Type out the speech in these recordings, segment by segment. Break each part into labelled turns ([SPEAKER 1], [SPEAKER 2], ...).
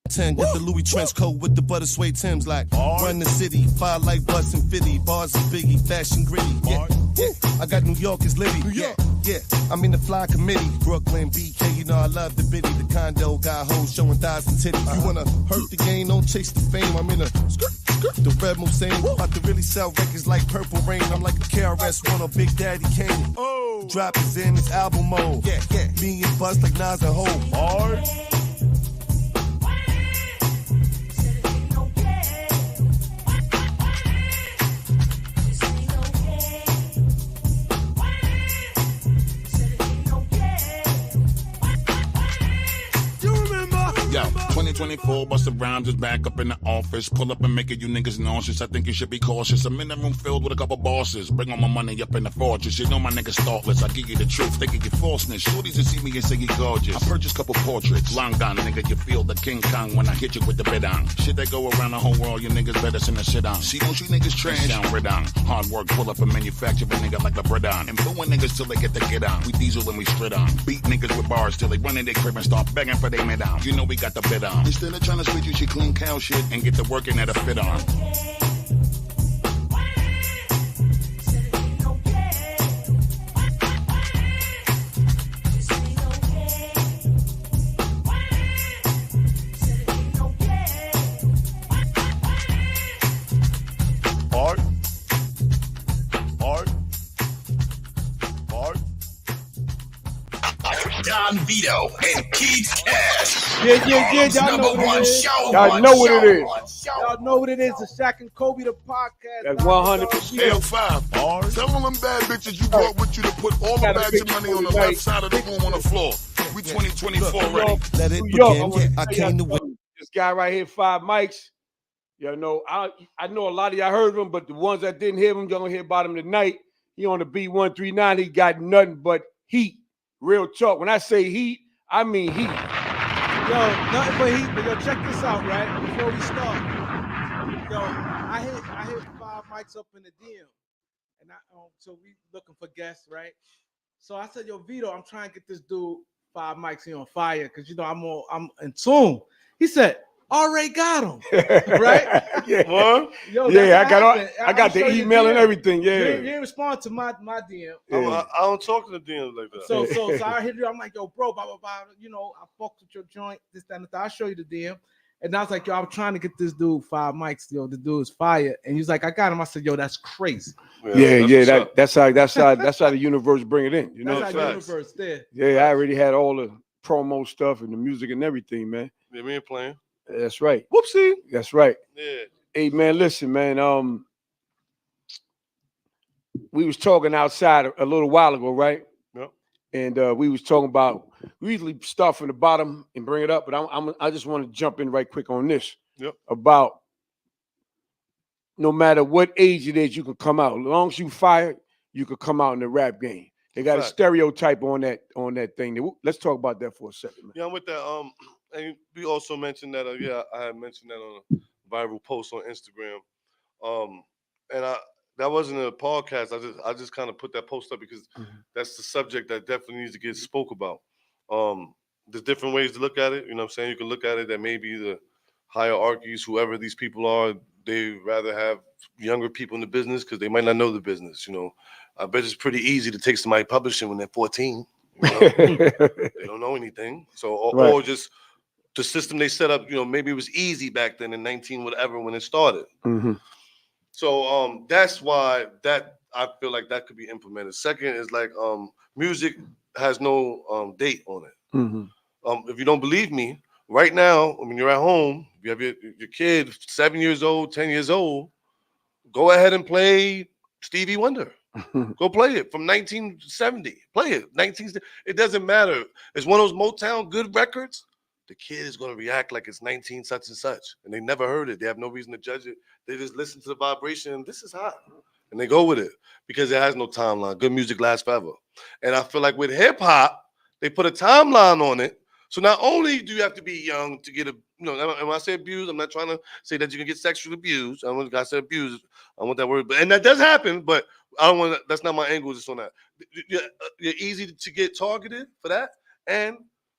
[SPEAKER 1] 10, got the Louis trench coat with the butter suede Timbs like run the city, fire like Bus and Fitty, bars and Biggie, fashion gritty. Yeah, yeah. I got New York as Liddy. Yeah, yeah. I'm in the fly committee, Brooklyn, BK. You know I love the biddy, the condo, got hoes showing thighs and titties. You wanna hurt the game, don't chase the fame. I'm in a the red Mosaic, about to really sell records like Purple Rain. I'm like a KRS-One or Big Daddy Kane. Oh, drop is in its album mode. Yeah, yeah. Me and Bust like Nas and Hov. Hard.
[SPEAKER 2] Yo, 2024, Busta Rhymes is back up in the office. Pull up and make it you niggas nauseous. I think you should be cautious. I'm in a room filled with a couple bosses. Bring all my money up in the fortress. You know my niggas thoughtless. I give you the truth, they give you falseness. Shorties that see me and say you gorgeous. I purchased couple portraits. Long gone, nigga, you feel the King Kong when I hit you with the bid on. Shit that go around the whole world, you niggas better send a shit on. See, don't you niggas trash? Sound red on. Hard work, pull up and manufacture a nigga like a bread on. And booing niggas till they get the get on. We diesel and we straight on. Beat niggas with bars till they run in their crib and start begging for they mid on. You know we got the bid on. Instead of trying to split you shit clean cow shit and get the working at a fit on.
[SPEAKER 3] Don Vito and Keith Cash.
[SPEAKER 4] Yeah. Y'all know what it is. Y'all know what it is. Y'all know what it is. The Shaq and Kobe, the podcast.
[SPEAKER 5] That's 100%.
[SPEAKER 2] L5. Tell all them bad bitches you brought with you to put all the bags of money on the left side of the room on the floor. We 2024 ready.
[SPEAKER 1] Let it begin. I came to win.
[SPEAKER 5] This guy right here, 5 mics. You know, I know a lot of y'all heard of him, but the ones that didn't hear him, y'all gonna hear about him tonight. He on the B139. He got nothing but heat. Real talk. When I say heat, I mean heat.
[SPEAKER 4] Yo, nothing but heat. But yo, check this out, right? Before we start, yo, I hit 5 mics up in the DM, and so we looking for guests, right? So I said, yo, Vito, I'm trying to get this dude 5 mics here on fire because you know I'm in tune. He said, already got him, right?
[SPEAKER 5] Yeah,
[SPEAKER 4] yo,
[SPEAKER 5] yeah. I got the email and everything. Yeah,
[SPEAKER 4] you didn't respond to my DM.
[SPEAKER 6] Yeah. I don't talk to the DMs like that.
[SPEAKER 4] So I hit you. I'm like, yo, bro, blah blah blah. You know, I fucked with your joint. This, that, and that. I'll show you the DM. And I was like, yo, I'm trying to get this dude 5 mics. Yo, the dude's fire. And he's like, I got him. I said, yo, that's crazy.
[SPEAKER 5] That's how the universe bring it in. You know,
[SPEAKER 4] that's how the universe there.
[SPEAKER 5] Yeah, I already had all the promo stuff and the music and everything, man.
[SPEAKER 6] Yeah, we ain't playing.
[SPEAKER 5] That's right.
[SPEAKER 6] Whoopsie.
[SPEAKER 5] That's right.
[SPEAKER 6] Yeah.
[SPEAKER 5] Hey, man, listen, man. We was talking outside a little while ago, right?
[SPEAKER 6] Yep.
[SPEAKER 5] And we was talking about, we usually start from the bottom and bring it up, but I just want to jump in right quick on this.
[SPEAKER 6] Yep.
[SPEAKER 5] About no matter what age it is, you can come out. As long as you fired, you could come out in the rap game. They got a stereotype on that thing. Let's talk about that for a second, man.
[SPEAKER 6] Yeah, I'm with that. And we also mentioned that. I had mentioned that on a viral post on Instagram. And that wasn't a podcast. I just kind of put that post up because that's the subject that definitely needs to get spoke about. There's different ways to look at it. You know what I'm saying? You can look at it that maybe the hierarchies, whoever these people are, they rather have younger people in the business because they might not know the business. You know, I bet it's pretty easy to take somebody publishing when they're 14. You know? They don't know anything. So or just the system they set up, you know, maybe it was easy back then in 19 whatever when it started.
[SPEAKER 5] Mm-hmm.
[SPEAKER 6] So that's why that I feel like that could be implemented. Second is like music has no date on it.
[SPEAKER 5] Mm-hmm.
[SPEAKER 6] If you don't believe me, right now, when you're at home, you have your kid 7 years old, 10 years old, go ahead and play Stevie Wonder. Go play it from 1970. Play it. It doesn't matter. It's one of those Motown good records. The kid is going to react like it's 19 such and such. And they never heard it. They have no reason to judge it. They just listen to the vibration. This is hot. And they go with it because it has no timeline. Good music lasts forever. And I feel like with hip hop, they put a timeline on it. So not only do you have to be young to get and when I say abused, I'm not trying to say that you can get sexually abused. I want to say abused. I want that word, and that does happen, but I don't want. That's not my angle. Just on that. You're easy to get targeted for that, and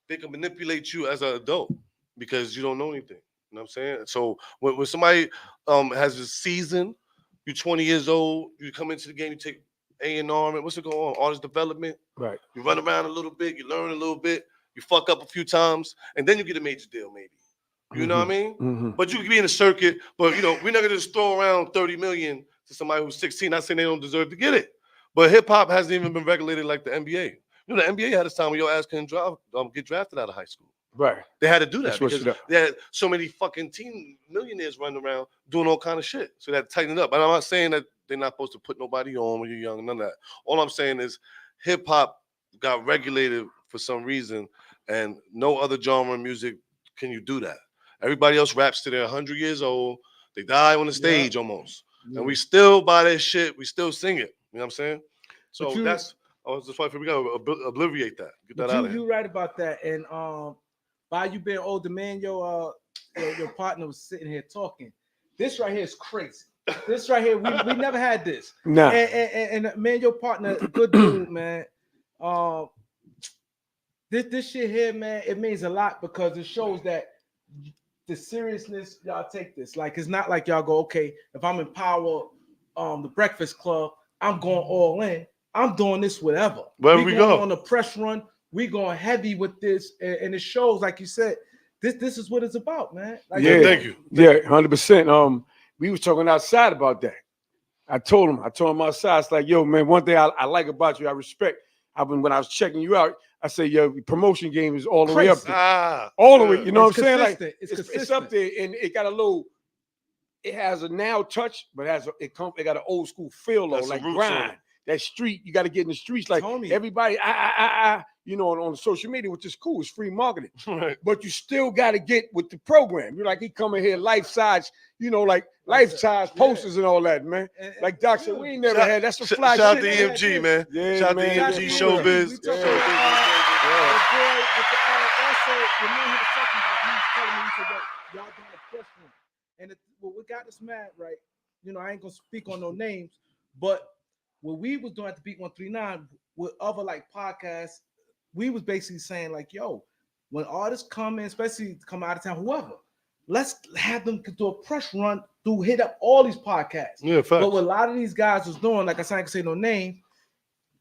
[SPEAKER 6] they can manipulate you as an adult. because you don't know anything. You know what I'm saying? So when somebody has a season, you're 20 years old, you come into the game, you take A&R, and what's it going on? Artist development.
[SPEAKER 5] Right.
[SPEAKER 6] You run around a little bit, you learn a little bit, you fuck up a few times, and then you get a major deal, maybe. You know what I mean?
[SPEAKER 5] Mm-hmm.
[SPEAKER 6] But you could be in the circuit, but we're not gonna just throw around 30 million to somebody who's 16. Not saying they don't deserve to get it. But hip hop hasn't even been regulated like the NBA. You know, the NBA had this time when your ass couldn't get drafted out of high school.
[SPEAKER 5] Right.
[SPEAKER 6] They had to do that
[SPEAKER 5] That's what's
[SPEAKER 6] because they had so many fucking teen millionaires running around doing all kind of shit. So they had to tighten it up. And I'm not saying that they're not supposed to put nobody on when you're young, none of that. All I'm saying is hip hop got regulated for some reason, and no other genre of music can you do that. Everybody else raps till they're 100 years old. They die on the stage almost. And we still buy that shit. We still sing it. You know what I'm saying? So that's why we got to obliviate that. Get that out of here.
[SPEAKER 4] You're right about that. And by you being older, man, your partner was sitting here talking. This right here is crazy. This right here, we never had this.
[SPEAKER 5] Nah.
[SPEAKER 4] And man, your partner, good dude, man. This shit here, man, it means a lot because it shows that the seriousness y'all take this. Like, it's not like y'all go, okay, if I'm in Power, the Breakfast Club, I'm going all in. I'm doing this whatever.
[SPEAKER 6] Wherever we go
[SPEAKER 4] on the press run, we going heavy with this, and it shows, like you said, this is what it's about, man. Like,
[SPEAKER 5] yeah,
[SPEAKER 6] thank you.
[SPEAKER 5] Yeah, 100%. We was talking outside about that. I told him outside, it's like, yo, man, one thing I like about you, I respect. When I was checking you out, I say, yo, promotion game is all the way up there. All the way, you know what I'm saying? Like, it's up there, and it got a little. It has a now touch, but it got an old school feel though, like grind. That street, you got to get in the streets. Like everybody, you know, on social media, which is cool. It's free marketing, but you still got to get with the program. You're like, he coming here life size, you know, like life size posters and all that, man. Like Doc said, we ain't never had. That's some fly shit.
[SPEAKER 6] Shout out to EMG, man.
[SPEAKER 5] Yeah,
[SPEAKER 6] shout out
[SPEAKER 5] man.
[SPEAKER 6] to EMG Showbiz.
[SPEAKER 4] And what got us mad, right? You know, I ain't gonna speak on no names, but what we was doing at the Beat 139 with other like podcasts, we was basically saying like, yo, when artists come in, especially come out of town, whoever, let's have them do a press run, hit up all these podcasts.
[SPEAKER 6] Yeah, facts.
[SPEAKER 4] But what a lot of these guys was doing, like I said, I can say no name.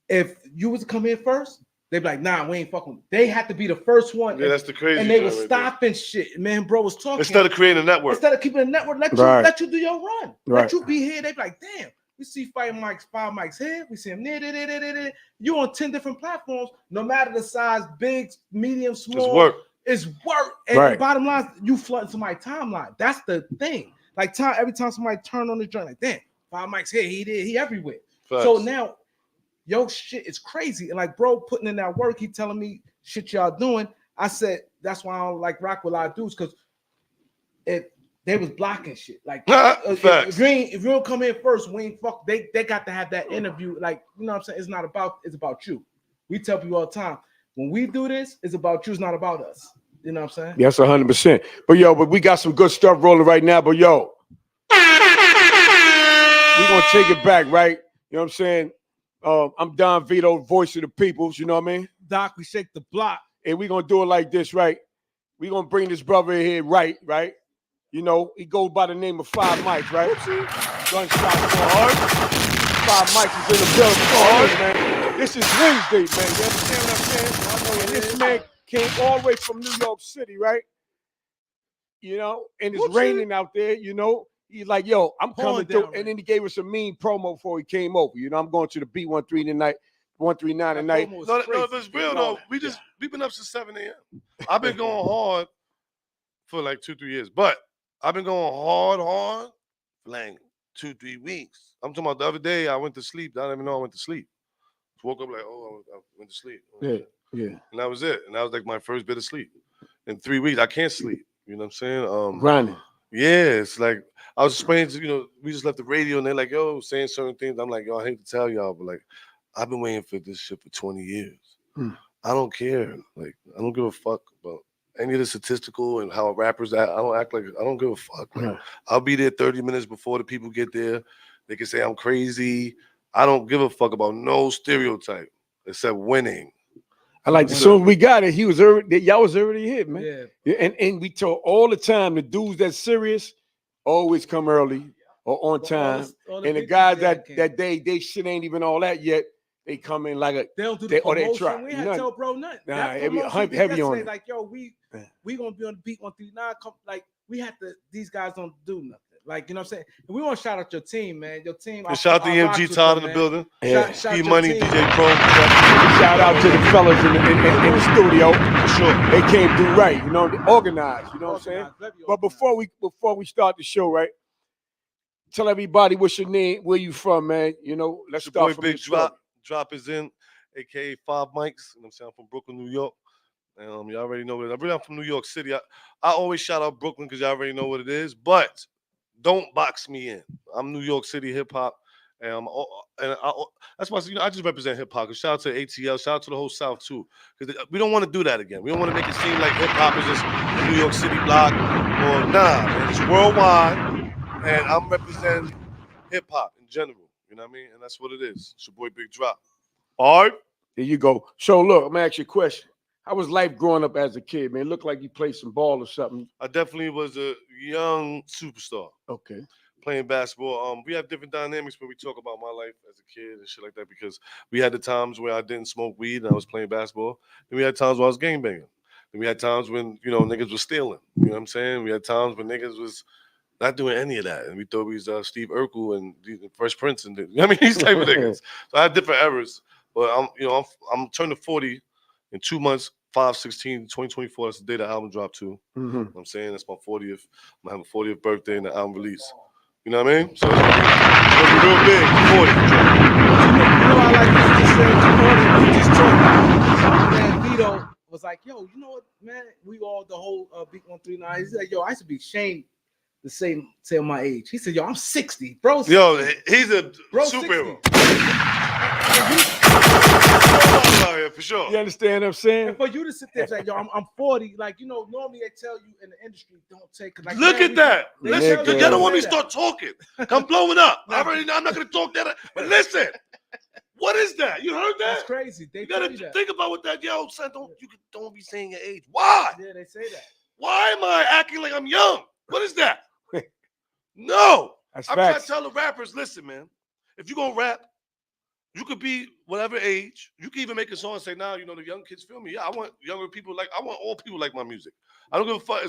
[SPEAKER 4] If you was to come in first, they'd be like, nah, we ain't fucking. They had to be the first one.
[SPEAKER 6] Yeah, that's the crazy.
[SPEAKER 4] And they were stopping shit. Man, bro was talking.
[SPEAKER 6] Instead of creating a network.
[SPEAKER 4] Instead of keeping a network, let you do your run.
[SPEAKER 5] Right.
[SPEAKER 4] Let you be here. They be like, damn, we see five mics here. We see them there. You on 10 different platforms. No matter the size, big, medium, small. It's work. And the bottom line, you flooding somebody's timeline. That's the thing. Like every time somebody turn on the joint, like, damn, 5 mics here, he everywhere.
[SPEAKER 6] Facts.
[SPEAKER 4] So now, yo, shit is crazy. And like, bro, putting in that work, he telling me shit y'all doing. I said, that's why I don't like rock with a lot of dudes, because they was blocking shit. Like, if you don't come in first, we ain't fuck. They got to have that interview. Like, you know what I'm saying? It's about you. We tell people all the time, when we do this, it's about you. It's not about us. You know what I'm saying?
[SPEAKER 5] Yes, 100%. But we got some good stuff rolling right now. But yo, we gonna take it back, right? You know what I'm saying? I'm Don Vito, voice of the peoples. You know what I mean?
[SPEAKER 4] Doc, we shake the block.
[SPEAKER 5] And we gonna do it like this, right? We gonna bring this brother in here, right? You know, he goes by the name of 5 mics, right? Gunshot hard. 5 mics is in the building. Hard, man. This is Wednesday, man. You understand what I'm saying? And this man came all the way from New York City, right? You know, and it's raining out there, you know. He's like, yo, I'm coming through. And then he gave us a mean promo before he came over. You know, I'm going to the B13 tonight, 139 tonight.
[SPEAKER 6] No, if it's real, though, we've been up since 7 a.m. I've been going hard for like 2-3 years. But I've been going hard for like 2-3 weeks. I'm talking about the other day, I went to sleep. I don't even know I went to sleep. Woke up like, oh, I went to sleep.
[SPEAKER 5] Yeah.
[SPEAKER 6] And that was it. And that was like my first bit of sleep. In 3 weeks, I can't sleep. You know what I'm saying?
[SPEAKER 5] Grinding.
[SPEAKER 6] Yeah, it's like, I was explaining to, you know, we just left the radio and they're like, yo, saying certain things. I'm like, yo, I hate to tell y'all, but like, I've been waiting for this shit for 20 years. I don't care. Like, I don't give a fuck about any of the statistical and how rappers act. I don't give a fuck. Like, I'll be there 30 minutes before the people get there. They can say I'm crazy. I don't give a fuck about no stereotype except winning.
[SPEAKER 5] I like as soon as we got it, y'all was already hit, man.
[SPEAKER 4] Yeah.
[SPEAKER 5] And we told all the time the dudes that's serious always come early or on time.
[SPEAKER 4] All
[SPEAKER 5] And the
[SPEAKER 4] bitches,
[SPEAKER 5] guys
[SPEAKER 4] yeah,
[SPEAKER 5] that they shit ain't even all that yet. They come in like
[SPEAKER 4] they don't do the
[SPEAKER 5] or they
[SPEAKER 4] promotion.
[SPEAKER 5] try.
[SPEAKER 4] We had to tell bro nothing.
[SPEAKER 5] Nah,
[SPEAKER 4] That
[SPEAKER 5] heavy
[SPEAKER 4] promotion
[SPEAKER 5] on
[SPEAKER 4] yesterday,
[SPEAKER 5] it.
[SPEAKER 4] like, yo, we gonna be on the beat 139. Like, we had to. These guys don't do nothing. Like, you know what I'm saying? And we want to shout out your team, man. Your team.
[SPEAKER 6] Shout out to EMG Todd in the building.
[SPEAKER 4] Shout
[SPEAKER 6] Ski Money,
[SPEAKER 4] team.
[SPEAKER 6] DJ Pro.
[SPEAKER 5] Shout out to the fellas in the studio.
[SPEAKER 6] For sure.
[SPEAKER 5] They came through right, you know, organized, you know what I'm saying? But before we start the show, right? Tell everybody what's your name, where you from, man. You know, let's
[SPEAKER 6] Your
[SPEAKER 5] start
[SPEAKER 6] boy
[SPEAKER 5] from
[SPEAKER 6] Big
[SPEAKER 5] the
[SPEAKER 6] Drop. Drop is in, aka 5 Mics. You know what I'm saying? I'm from Brooklyn, New York. Y'all already know what it is. I'm from New York City. I always shout out Brooklyn because y'all already know what it is. But don't box me in. I'm New York City hip hop. And that's why I just represent hip hop. Shout out to ATL, shout out to the whole South too, because we don't want to do that again. We don't want to make it seem like hip hop is just a New York City block or nah, man. It's worldwide, and I'm representing hip hop in general. You know what I mean? And that's what it is. It's your boy Big Drop. All right,
[SPEAKER 5] there you go. So look, I'm gonna ask you a question. How was life growing up as a kid, man? It looked like you played some ball or something.
[SPEAKER 6] I definitely was a young superstar.
[SPEAKER 5] Okay.
[SPEAKER 6] Playing basketball. We have different dynamics when we talk about my life as a kid and shit like that, because we had the times where I didn't smoke weed and I was playing basketball. Then we had times where I was gangbanging. Then we had times when, you know, niggas was stealing. You know what I'm saying? We had times when niggas was not doing any of that. And we thought we was Steve Urkel and Fresh Prince and I mean, these type of niggas. So I had different eras. But I'm turning 40 in 2 months. 5/16, 2024. That's the day the album dropped too.
[SPEAKER 5] Mm-hmm.
[SPEAKER 6] You know what I'm saying? That's my 40th. I'm gonna have a 40th birthday and the album release. You know what I mean? So it's gonna be real big. 40.
[SPEAKER 4] You know, I like what you just said. Man, Vito was like, yo, you know what, man? We all the whole Beat 139. He's like, yo, I used to be ashamed to say my age. He said, yo, I'm 60, bro. 60.
[SPEAKER 6] Yo, he's a superhero. For sure.
[SPEAKER 5] You understand what I'm saying?
[SPEAKER 4] And for you to sit there and say, yo, I'm 40, like, you know, normally they tell you in the industry, don't take. Like,
[SPEAKER 6] look at that. Listen, you don't want me to start talking. I'm blowing up. I'm not going to talk that. But listen, what is that? You heard that?
[SPEAKER 4] That's crazy. They
[SPEAKER 6] you got to
[SPEAKER 4] that.
[SPEAKER 6] think about what that, yo, son, don't be saying your age. Why?
[SPEAKER 4] Yeah, they say that.
[SPEAKER 6] Why am I acting like I'm young? What is that? No. I'm trying to tell the rappers, listen, man, if you're going to rap, you could be whatever age. You can even make a song and say, "Now, you know, the young kids feel me." Yeah, I want younger people I want all people like my music. I don't give a fuck.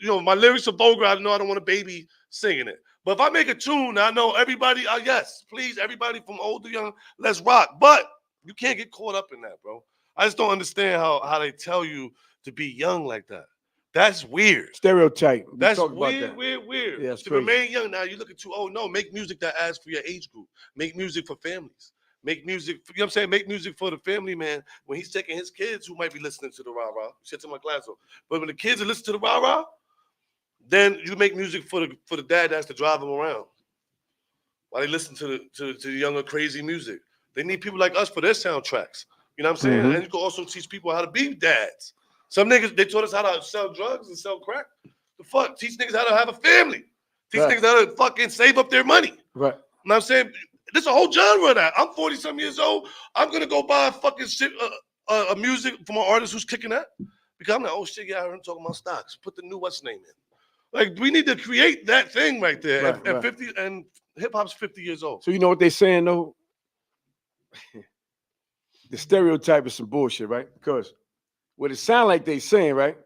[SPEAKER 6] You know, my lyrics are vulgar. I know I don't want a baby singing it. But if I make a tune, I know everybody. Yes, please, everybody from old to young, let's rock. But you can't get caught up in that, bro. I just don't understand how they tell you to be young like that. That's weird.
[SPEAKER 5] Stereotype.
[SPEAKER 6] That's weird.
[SPEAKER 5] Yeah,
[SPEAKER 6] to remain young now, you're looking too old. No, make music that asks for your age group. Make music for families. Make music, you know what I'm saying? Make music for the family, man. When he's taking his kids who might be listening to the rah-rah. You said to my class, but when the kids are listening to the rah-rah, then you make music for the dad that has to drive them around. While they listen to the younger crazy music. They need people like us for their soundtracks. You know what I'm saying?
[SPEAKER 5] Mm-hmm.
[SPEAKER 6] And you can also teach people how to be dads. Some niggas, they taught us how to sell drugs and sell crack. The fuck? Teach niggas how to have a family. Teach niggas how to fucking save up their money.
[SPEAKER 5] Right.
[SPEAKER 6] You know what I'm saying? There's a whole genre of that. I'm 40-some years old. I'm going to go buy a fucking shit, a music from an artist who's kicking that. Because I'm like, oh shit, yeah, I heard him talking about stocks. Put the new what's name in. Like, we need to create that thing right there at 50, and hip-hop's 50 years old.
[SPEAKER 5] So you know what they're saying, though? The stereotype is some bullshit, right? Because what it sound like they saying, right?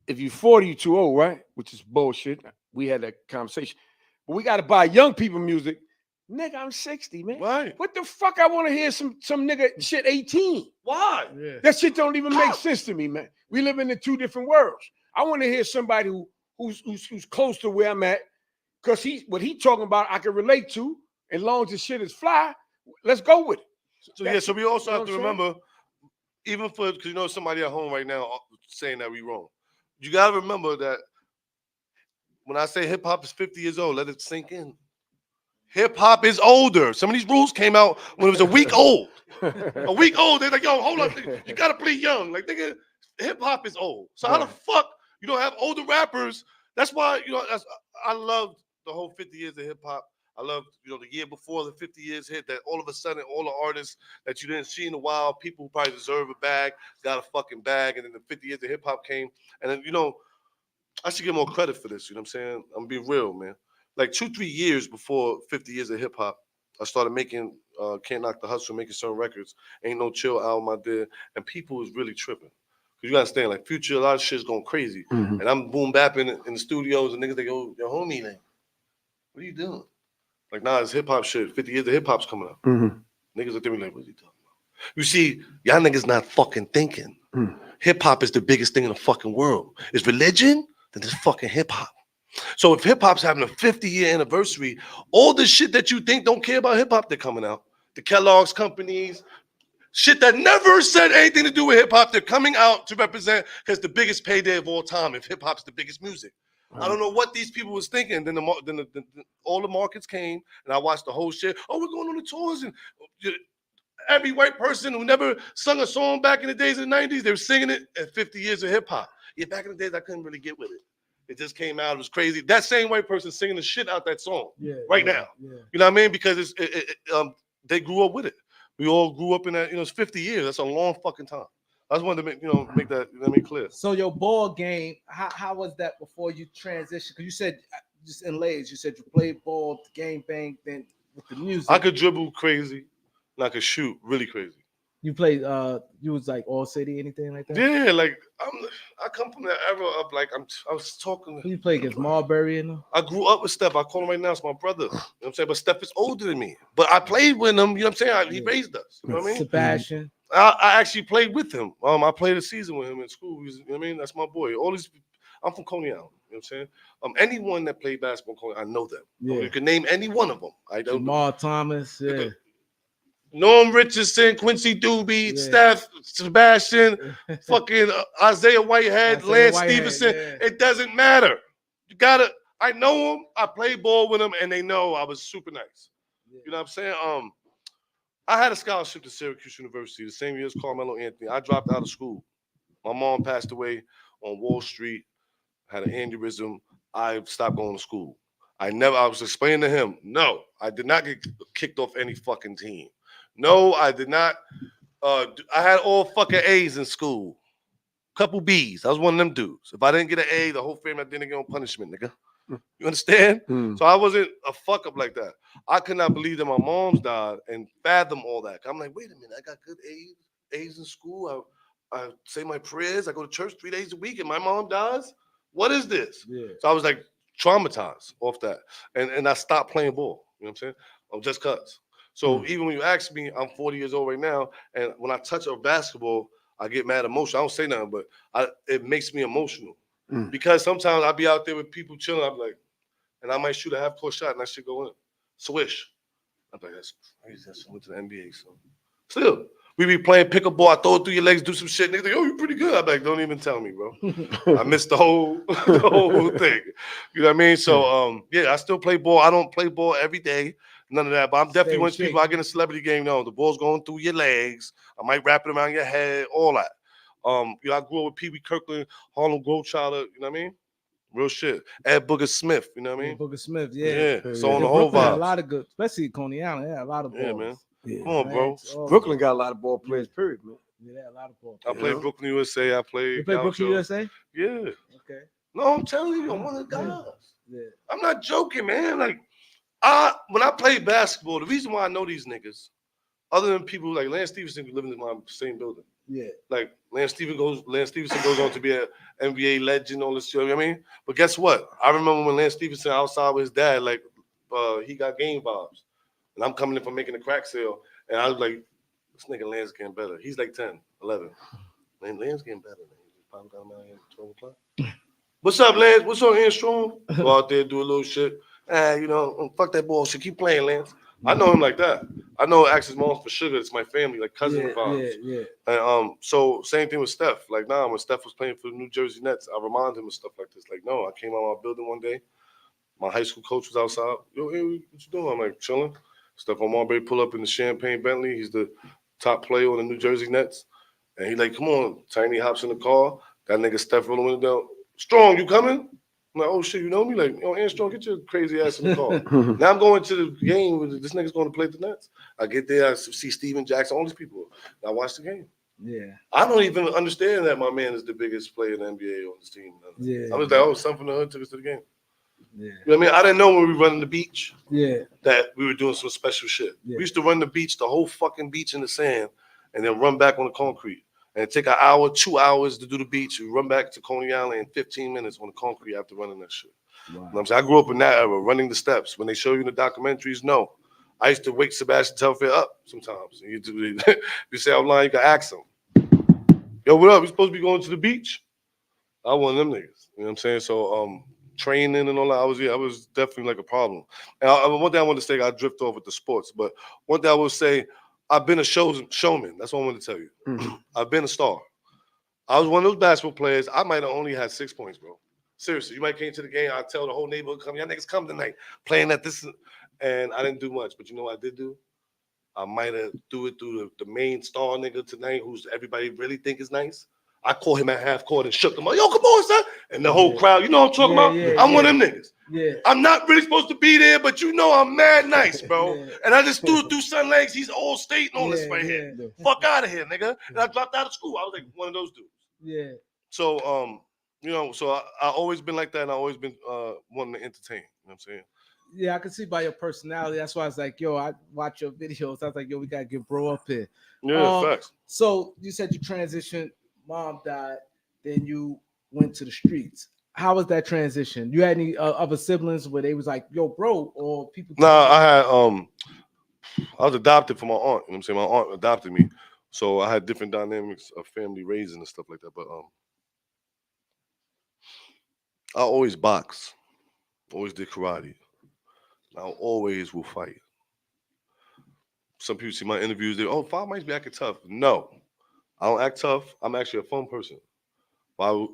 [SPEAKER 5] If you're 40, you're too old, right? Which is bullshit. We had that conversation. But we got to buy young people music. Nigga, I'm 60, man.
[SPEAKER 6] Why?
[SPEAKER 5] What the fuck? I want to hear some nigga shit 18.
[SPEAKER 6] Why?
[SPEAKER 4] Yeah.
[SPEAKER 5] That shit don't even make sense to me, man. We live in the two different worlds. I want to hear somebody who's close to where I'm at, because what he talking about I can relate to. As long as the shit is fly, let's go with it.
[SPEAKER 6] So we also have to remember, even because you know somebody at home right now saying that we wrong. You gotta remember that when I say hip hop is 50 years old, let it sink in. Hip hop is older. Some of these rules came out when it was a week old. A week old, they're like, yo, hold up, you gotta play young. Like, nigga, hip hop is old. So how the fuck you don't have older rappers? That's why, you know, I love the whole 50 years of hip hop. I love, the year before the 50 years hit, that all of a sudden, all the artists that you didn't see in a while, people who probably deserve a bag, got a fucking bag. And then the 50 years of hip hop came. And then, I should get more credit for this. You know what I'm saying? I'm being real, man. Like 2-3 years before 50 years of hip hop, I started making Can't Knock the Hustle, making certain records. Ain't No Chill album I did. And people was really tripping. Because you got to understand, like, Future, a lot of shit's going crazy.
[SPEAKER 5] Mhm.
[SPEAKER 6] And I'm boom bapping in the studios, and niggas, they go, yo, homie, like, what are you doing? Like, nah, it's hip hop shit. 50 years of hip hop's coming up.
[SPEAKER 5] Mhm.
[SPEAKER 6] Niggas look at me like, what are you talking about? You see, y'all niggas not fucking thinking.
[SPEAKER 5] Mm.
[SPEAKER 6] Hip hop is the biggest thing in the fucking world. Is religion? Then it's fucking hip hop. So if hip hop's having a 50-year anniversary, all the shit that you think don't care about hip hop, they're coming out. The Kellogg's companies, shit that never said anything to do with hip hop, they're coming out to represent, because the biggest payday of all time, if hip hop's the biggest music. I don't know what these people was thinking. Then all the markets came, and I watched the whole shit. Oh, we're going on the tours, and every white person who never sung a song back in the days of the 90s, they were singing it at 50 years of hip hop. Yeah, back in the days, I couldn't really get with it. It just came out. It was crazy. That same white person singing the shit out that song right now.
[SPEAKER 4] Yeah.
[SPEAKER 6] You know what I mean? Because they grew up with it. We all grew up in that. It's 50 years. That's a long fucking time. I just wanted to make that clear.
[SPEAKER 4] So your ball game, how was that before you transitioned? Because you said just in Lays, you said you played ball, game bang, then with the music.
[SPEAKER 6] I could dribble crazy, and I could shoot really crazy.
[SPEAKER 4] You played, you was like all city, anything like that?
[SPEAKER 6] Yeah, like I come from that era of like I was talking.
[SPEAKER 4] Who you play against Marbury and them?
[SPEAKER 6] I grew up with Steph. I call him right now. It's my brother. You know what I'm saying? But Steph is older than me. But I played with him. You know what I'm saying? He raised us. You know what I mean?
[SPEAKER 4] Sebastian.
[SPEAKER 6] I actually played with him. I played a season with him in school. You know what I mean? That's my boy. I'm from Coney Island. You know what I'm saying? Anyone that played basketball in Coney, I know them.
[SPEAKER 4] Yeah.
[SPEAKER 6] You can name any one of them. I don't.
[SPEAKER 4] Jamal Thomas. Yeah.
[SPEAKER 6] Norm Richardson, Quincy Doobie, Steph, Sebastian, fucking Isaiah Whitehead, Lance Stevenson.
[SPEAKER 4] Yeah.
[SPEAKER 6] It doesn't matter. I know them. I played ball with them, and they know I was super nice.
[SPEAKER 4] Yeah.
[SPEAKER 6] You know what I'm saying? I had a scholarship to Syracuse University the same year as Carmelo Anthony. I dropped out of school. My mom passed away on Wall Street, had an aneurysm. I stopped going to school. I was explaining to him, no, I did not get kicked off any fucking team. No, I did not. I had all fucking A's in school. Couple B's. I was one of them dudes. If I didn't get an A, the whole family didn't get on punishment, nigga. You understand? So I wasn't a fuck up like that. I could not believe that my mom's died and fathom all that. I'm like, wait a minute, I got good A's in school. I say my prayers. I go to church 3 days a week, and my mom dies. What is this?
[SPEAKER 4] Yeah.
[SPEAKER 6] So I was like traumatized off that, and I stopped playing ball. You know what I'm saying? Just cause. So even when you ask me, I'm 40 years old right now, and when I touch a basketball, I get mad emotional. I don't say nothing, but it makes me emotional. Because sometimes I'll be out there with people chilling, I'm like, and I might shoot a half-court shot and that shit go in. Swish. I'm like, that's crazy. That's went to the NBA. So still, we be playing pickup ball, I throw it through your legs, do some shit. Niggas like, oh, you're pretty good. I'm like, don't even tell me, bro. I missed the whole thing. You know what I mean? So I still play ball. I don't play ball every day. None of that, but I'm definitely one of those people. I get in a celebrity game. No, the ball's going through your legs. I might wrap it around your head, all that. I grew up with Pee Wee Kirkland, Harlem Globetrotter. You know what I mean? Real shit. Ed Booger Smith. You know what I mean?
[SPEAKER 4] Booger Smith. Yeah.
[SPEAKER 6] So on the whole vibe.
[SPEAKER 4] A lot of good, especially Coney Island. Yeah, a lot of balls.
[SPEAKER 6] Yeah, man.
[SPEAKER 5] Yeah.
[SPEAKER 6] Come on, bro.
[SPEAKER 5] Brooklyn got a lot of ball players, period, man.
[SPEAKER 4] Yeah, a lot of balls.
[SPEAKER 6] I played Brooklyn USA. I played.
[SPEAKER 4] You played Brooklyn USA?
[SPEAKER 6] Yeah.
[SPEAKER 4] Okay.
[SPEAKER 6] No, I'm telling you, I'm one of the guys.
[SPEAKER 4] Yeah.
[SPEAKER 6] I'm not joking, man. Like, when I played basketball, the reason why I know these niggas, other than people like Lance Stevenson who live in my same building.
[SPEAKER 4] Yeah.
[SPEAKER 6] Like Lance Stevenson goes on to be an NBA legend, all this shit. You know what I mean? But guess what? I remember when Lance Stevenson outside with his dad, like he got game vibes. And I'm coming in from making a crack sale. And I was like, this nigga Lance getting better. He's like 10, 11. Man, Lance getting better, man. He just popped down at 12 o'clock. What's up, Lance? What's up, Ian Strong? Go out there, do a little shit. Fuck that bullshit. Keep playing, Lance. I know him like that. I know Axe's mom for sugar. It's my family, like cousin vibes.
[SPEAKER 4] Yeah.
[SPEAKER 6] And so same thing with Steph. Like, when Steph was playing for the New Jersey Nets, I remind him of stuff like this. Like, no, I came out of my building one day. My high school coach was outside. Yo, hey, what you doing? I'm like, chilling. Stephon Marbury pull up in the Champagne Bentley. He's the top player on the New Jersey Nets. And he like, come on. Tiny hops in the car. That nigga Steph rolling window down. Strong, you coming? I'm like, oh shit, you know me? Like, yo, Armstrong, get your crazy ass in the car. Now I'm going to the game with this nigga's going to play the Nets. I get there, I see Steven Jackson, all these people. I watch the game.
[SPEAKER 4] Yeah.
[SPEAKER 6] I don't even understand that my man is the biggest player in the NBA on this team.
[SPEAKER 4] Yeah.
[SPEAKER 6] I was like, oh, son from the hood took us to the game.
[SPEAKER 4] Yeah.
[SPEAKER 6] You know what I mean? I didn't know when we were running the beach
[SPEAKER 4] Yeah.
[SPEAKER 6] that we were doing some special shit.
[SPEAKER 4] Yeah.
[SPEAKER 6] We used to run the beach, the whole fucking beach in the sand, and then run back on the concrete. And it take an hour, 2 hours to do the beach. We run back to Coney Island in 15 minutes on the concrete after running that shit.
[SPEAKER 4] Wow.
[SPEAKER 6] You know what I'm saying? I grew up in that era, running the steps. When they show you in the documentaries, no. I used to wake Sebastian Telfair up sometimes. You say I'm lying, you can ask him. Yo, what up? We supposed to be going to the beach? I one of them niggas. You know what I'm saying? So training and all that, I was definitely like a problem. And one thing I want to say, I drift off with the sports, but one thing I will say, I've been a showman. That's what I want to tell you.
[SPEAKER 5] Mm-hmm.
[SPEAKER 6] I've been a star. I was one of those basketball players. I might have only had 6 points, bro. Seriously, you might came to the game. I tell the whole neighborhood, come, y'all niggas come tonight, playing at this, and I didn't do much. But you know what I did do? I might have do it through the main star nigga tonight, who's everybody really think is nice. I called him at half court and shook him up. Yo, come on, son. And the whole crowd, you know what I'm talking about? I'm one of them niggas.
[SPEAKER 4] Yeah.
[SPEAKER 6] I'm not really supposed to be there, but you know I'm mad nice, bro. And I just threw it through Sun Legs. He's all state on this right here. Fuck out of here, nigga. And I dropped out of school. I was like one of those dudes.
[SPEAKER 4] Yeah.
[SPEAKER 6] So, you know, so I always been like that, and I always been wanting to entertain. You know what I'm saying?
[SPEAKER 4] Yeah, I can see by your personality. That's why I was like, yo, I watch your videos. I was like, yo, we gotta get bro up here.
[SPEAKER 6] Yeah, facts.
[SPEAKER 4] So you said you transitioned, mom died, then you went to the streets. How was that transition? You had any other siblings where they was like, yo, bro, or people?
[SPEAKER 6] Nah, I was adopted from my aunt. You know what I'm saying? My aunt adopted me. So I had different dynamics of family raising and stuff like that. But I always boxed, always did karate. I always will fight. Some people see my interviews, they, oh, 5 might be acting tough. No, I don't act tough. I'm actually a fun person.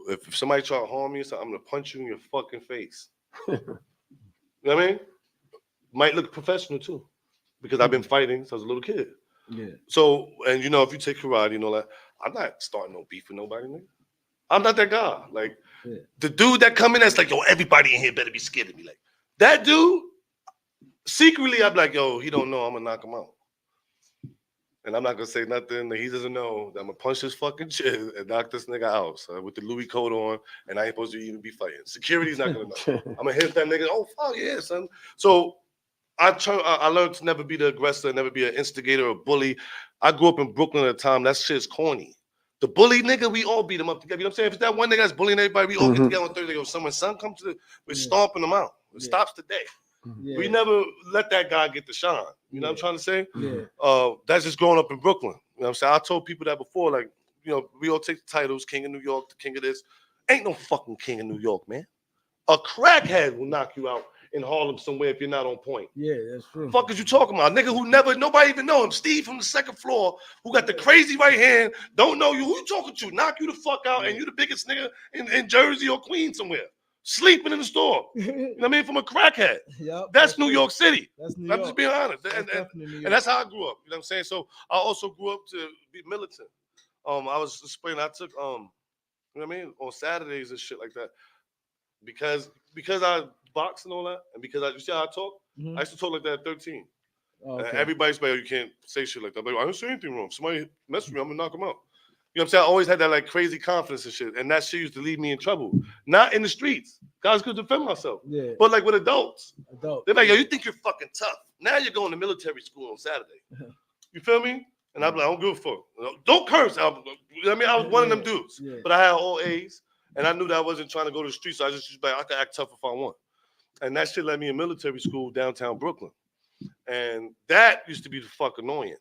[SPEAKER 6] If somebody try to harm me, I'm gonna punch you in your fucking face. You know what I mean? Might look professional too, because I've been fighting since I was a little kid.
[SPEAKER 4] Yeah.
[SPEAKER 6] So, and you know, if you take karate and all that, I'm not starting no beef with nobody, nigga. I'm not that guy. Like the dude that come in that's like, yo, everybody in here better be scared of me. Like that dude, secretly, I'm like, yo, he don't know I'm gonna knock him out. And I'm not gonna say nothing that he doesn't know that I'm gonna punch his fucking chin and knock this nigga out, son, with the Louis coat on, and I ain't supposed to even be fighting. Security's not gonna know. I'm gonna hit that nigga. Oh fuck yeah, son. So I learned to never be the aggressor, never be an instigator or bully. I grew up in Brooklyn at the time. That shit's corny. The bully nigga, we all beat him up together. You know what I'm saying? If it's that one nigga that's bullying everybody, we all get together on Thursday. Go, someone's son comes to, we're stomping them out. It stops today. Yeah. We never let that guy get the shine. You know what I'm trying to say? Yeah. That's just growing up in Brooklyn. You know what I'm saying? I told people that before, like, you know, we all take the titles, King of New York, the King of this. Ain't no fucking King of New York, man. A crackhead will knock you out in Harlem somewhere if you're not on point.
[SPEAKER 4] Yeah, that's true.
[SPEAKER 6] Fuck is you talking about? Nigga who nobody even know him. Steve from the second floor who got the crazy right hand, don't know you. Who you talking to? Knock you the fuck out and you the biggest nigga in Jersey or Queens somewhere. Sleeping in the store. You know what I mean? From a crackhead. Yep, that's New York City. That's New York. I'm just being honest. And that's how I grew up. You know what I'm saying? So I also grew up to be militant. I was explaining, I took, you know what I mean? On Saturdays and shit like that. Because I box and all that, and because you see how I talk, I used to talk like that at 13. Okay. Everybody's like, oh, you can't say shit like that. I'm like, I didn't say anything wrong. If somebody mess with me, I'm gonna knock them out. You know what I'm saying? I always had that like crazy confidence and shit, and that shit used to leave me in trouble. Not in the streets. Guys could defend myself. Yeah. But like with adults. They're like, yo, you think you're fucking tough. Now you're going to military school on Saturday. You feel me? And I'm like, I don't give a fuck. Don't curse. I mean, I was one of them dudes. Yeah. But I had all A's. And I knew that I wasn't trying to go to the streets, so I just like, I could act tough if I want. And that shit led me in military school downtown Brooklyn. And that used to be the fuck annoying.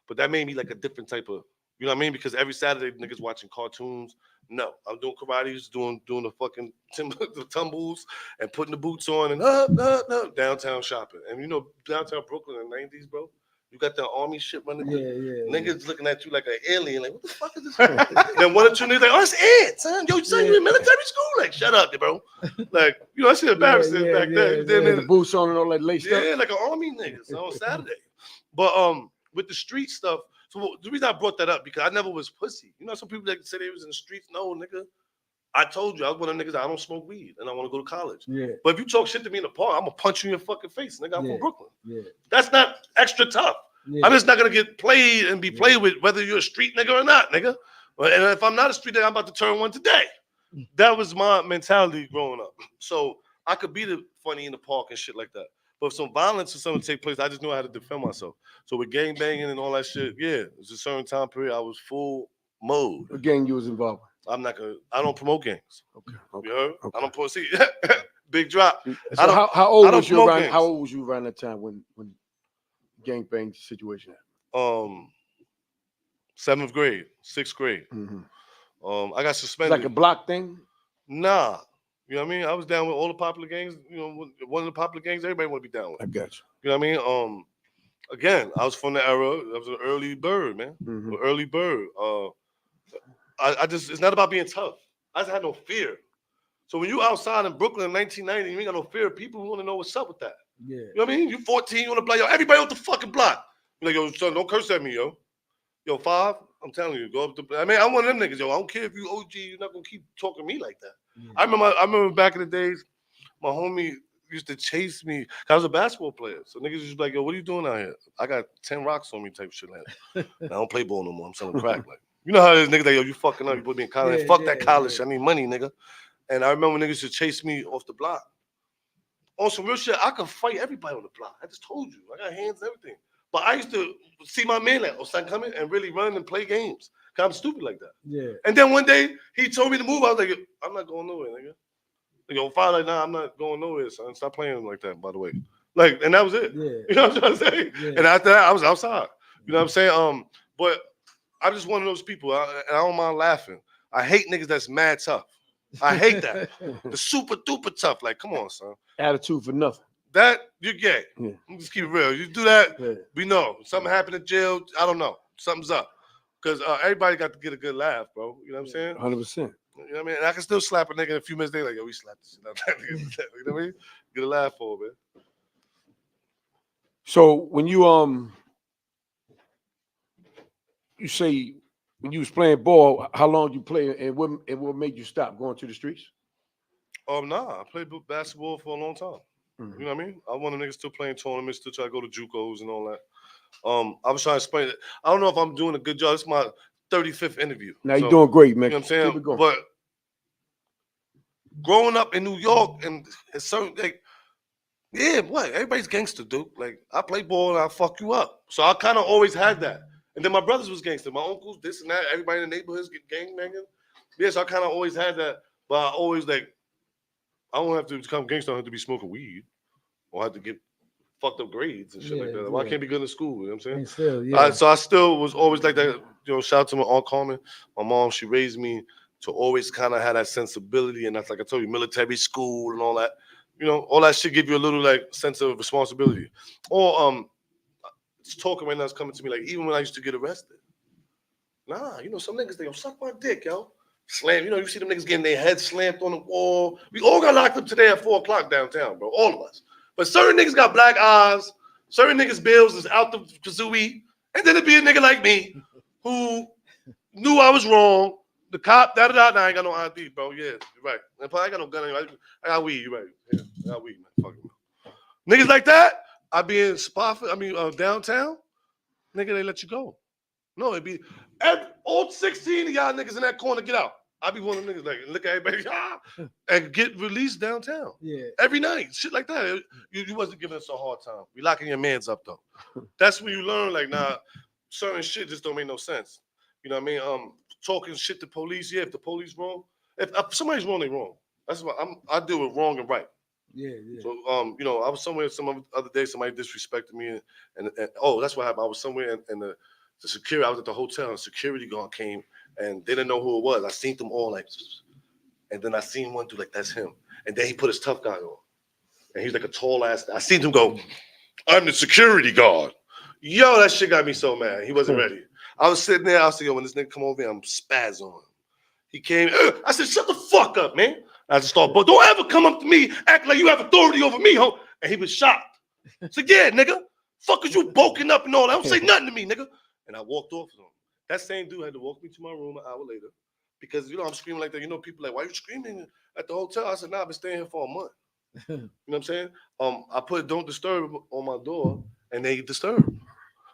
[SPEAKER 6] But that made me like a different type of, you know what I mean? Because every Saturday, niggas watching cartoons. No, I'm doing karate, doing the fucking the tumbles and putting the boots on and downtown shopping. And you know, downtown Brooklyn in the 90s, bro. You got that army shit running. Niggas looking at you like an alien. Like, what the fuck is this? Then one or two niggas like, oh, it's Ed, son. Yo, son, you in military school? Like, shut up, bro. Like, you know, that shit embarrassing back then. Then
[SPEAKER 5] the boots on and all that lace stuff.
[SPEAKER 6] Yeah, like an army nigga on Saturday. But with the street stuff, so the reason I brought that up, because I never was pussy. You know, some people that say they was in the streets. No, nigga. I told you I was one of the niggas. I don't smoke weed and I want to go to college.
[SPEAKER 4] Yeah.
[SPEAKER 6] But if you talk shit to me in the park, I'm gonna punch you in your fucking face, nigga. I'm
[SPEAKER 4] Yeah.
[SPEAKER 6] from Brooklyn.
[SPEAKER 4] Yeah.
[SPEAKER 6] That's not extra tough.
[SPEAKER 4] Yeah.
[SPEAKER 6] I'm just not gonna get played and be played with, whether you're a street nigga or not, nigga. And if I'm not a street nigga, I'm about to turn one today. That was my mentality growing up. So I could be the funny in the park and shit like that. But if some violence or something take place, I just knew I had to defend myself. So with gang banging and all that shit, yeah, it was a certain time period I was full mode.
[SPEAKER 5] What gang you was involved with?
[SPEAKER 6] I don't promote gangs.
[SPEAKER 5] Okay.
[SPEAKER 6] You heard?
[SPEAKER 5] Okay.
[SPEAKER 6] I don't promote. See, big drop.
[SPEAKER 5] So how old
[SPEAKER 6] I don't
[SPEAKER 5] was you
[SPEAKER 6] promote
[SPEAKER 5] around?
[SPEAKER 6] gangs.
[SPEAKER 5] How old was you around that time when gangbang situation happened?
[SPEAKER 6] 7th grade, 6th grade.
[SPEAKER 5] Mm-hmm.
[SPEAKER 6] I got
[SPEAKER 5] It's
[SPEAKER 6] suspended.
[SPEAKER 5] like a block thing.
[SPEAKER 6] Nah. You know what I mean? I was down with all the popular gangs. You know, one of the popular gangs everybody want to be down with.
[SPEAKER 5] I got you.
[SPEAKER 6] You know what I mean? Again, I was from the era. I was an early bird, man.
[SPEAKER 5] Mm-hmm.
[SPEAKER 6] An early bird. I just, it's not about being tough. I just had no fear. So when you outside in Brooklyn in 1990, you ain't got no fear. People want to know what's up with that.
[SPEAKER 4] Yeah.
[SPEAKER 6] You know what I mean? You 14, you want to block, yo, everybody off the fucking block. You're like, yo, son, don't curse at me, yo. Yo, 5, I'm telling you, go up the, I mean, I'm one of them niggas, yo. I don't care if you OG, you're not going to keep talking to me like that.
[SPEAKER 4] Yeah.
[SPEAKER 6] I remember back in the days, my homie used to chase me. I was a basketball player. So niggas used to be like, yo, what are you doing out here? I got 10 rocks on me type shit like that. I don't play ball no more. I'm selling crack. Like, you know how it is, niggas like, yo, you fucking up. You put me in college.
[SPEAKER 4] Yeah,
[SPEAKER 6] Fuck
[SPEAKER 4] yeah,
[SPEAKER 6] that college.
[SPEAKER 4] yeah.
[SPEAKER 6] I need money, nigga. And I remember niggas used to chase me off the block. On some real shit, I could fight everybody on the block. I just told you. I got hands and everything. But I used to see my man like, oh, son, come in and really run and play games. Cause I'm stupid like that.
[SPEAKER 4] Yeah.
[SPEAKER 6] And then one day, he told me to move. I was like, I'm not going nowhere, nigga. Yo, father, like, nah, I'm not going nowhere, son. Stop playing like that, by the way. Like, and that was it.
[SPEAKER 4] Yeah.
[SPEAKER 6] You know what I'm trying to say?
[SPEAKER 4] Yeah.
[SPEAKER 6] And after that, I was outside. You know what I'm saying? But I'm just one of those people, and I don't mind laughing. I hate niggas that's mad tough. I hate that. The super duper tough. Like, come on, son.
[SPEAKER 5] Attitude for nothing.
[SPEAKER 6] That, you're gay.
[SPEAKER 5] Yeah.
[SPEAKER 6] Just keep it real. You do that,
[SPEAKER 5] Yeah.
[SPEAKER 6] we know. Something happened in jail, I don't know. Something's up. Because everybody got to get a good laugh, bro. You know what I'm saying?
[SPEAKER 5] 100%.
[SPEAKER 6] You know what I mean? And I can still slap a nigga in a few minutes later, like, yo, we slapped this shit out that nigga. You know what I mean? Get a laugh for it, man.
[SPEAKER 5] So when you say when you was playing ball, how long you play and what made you stop going to the streets?
[SPEAKER 6] Nah, I played basketball for a long time.
[SPEAKER 5] Mm-hmm.
[SPEAKER 6] You know what I mean? I want a nigga still playing tournaments, still try to go to JUCOs and all that. I was trying to explain it. I don't know if I'm doing a good job. This is my 35th interview.
[SPEAKER 5] Now you're doing great, man.
[SPEAKER 6] You know what I'm saying?
[SPEAKER 5] Keep it going.
[SPEAKER 6] But growing up in New York and certain, like, yeah, what? Everybody's gangster, dude. Like, I play ball and I fuck you up. So I kind of always had that. And then my brothers was gangster. My uncles, this and that. Everybody in the neighborhoods get gang banging. Yeah, so I kind of always had that. But I always, like, I don't have to become gangster. I don't have to be smoking weed or have to get fucked up grades and shit like that. Why can't be good in school? You know what I'm saying?
[SPEAKER 4] And still, yeah.
[SPEAKER 6] So I still was always like that. You know, shout out to my Aunt Carmen. My mom, she raised me to always kind of have that sensibility. And that's like I told you, military school and all that. You know, all that shit give you a little like sense of responsibility. Or it's talking right now is coming to me like even when I used to get arrested. Nah, you know, some niggas they go suck my dick, yo. Slam, you know, you see them niggas getting their heads slammed on the wall. We all got locked up today at 4:00 downtown, bro. All of us. But certain niggas got black eyes. Certain niggas' bills is out the kazooie. And then it'd be a nigga like me who knew I was wrong. The cop, Nah, I ain't got no ID, bro. Yeah, you're right. I ain't got no gun anyway. I got weed, you're right. Yeah, I got weed, man. Fuck it. Niggas like that, I be in Spofford, downtown. Nigga, they let you go. No, it'd be all 16 of y'all niggas in that corner, get out. I be one of them niggas like look at everybody and get released downtown.
[SPEAKER 4] Yeah.
[SPEAKER 6] Every night, shit like that. You wasn't giving us a hard time. We locking your mans up though. That's when you learn like nah, certain shit just don't make no sense. You know what I mean? Talking shit to police. Yeah, if the police wrong, if somebody's wrong, they wrong. That's what I deal with wrong and right.
[SPEAKER 4] Yeah, yeah.
[SPEAKER 6] So you know, I was somewhere some other day. Somebody disrespected me, and oh, that's what happened. I was somewhere and the security. I was at the hotel, and the security guard came, and they didn't know who it was. I seen them all like, and then I seen one dude like that's him, and then he put his tough guy on, and he's like a tall ass. I seen him go, I'm the security guard. Yo, that shit got me so mad. He wasn't ready. I was sitting there. I was like, yo, when this nigga come over here, I'm spaz on him. He came. I said, shut the fuck up, man. I just thought, but don't ever come up to me, act like you have authority over me, ho. And he was shocked. I said, yeah, nigga. Fuck is you bulking up and all that? Don't say nothing to me, nigga. And I walked off with him. That same dude had to walk me to my room an hour later because I'm screaming like that. People like, why you screaming at the hotel? I said, nah, I've been staying here for a month. You know what I'm saying? I put don't disturb on my door, and they disturb.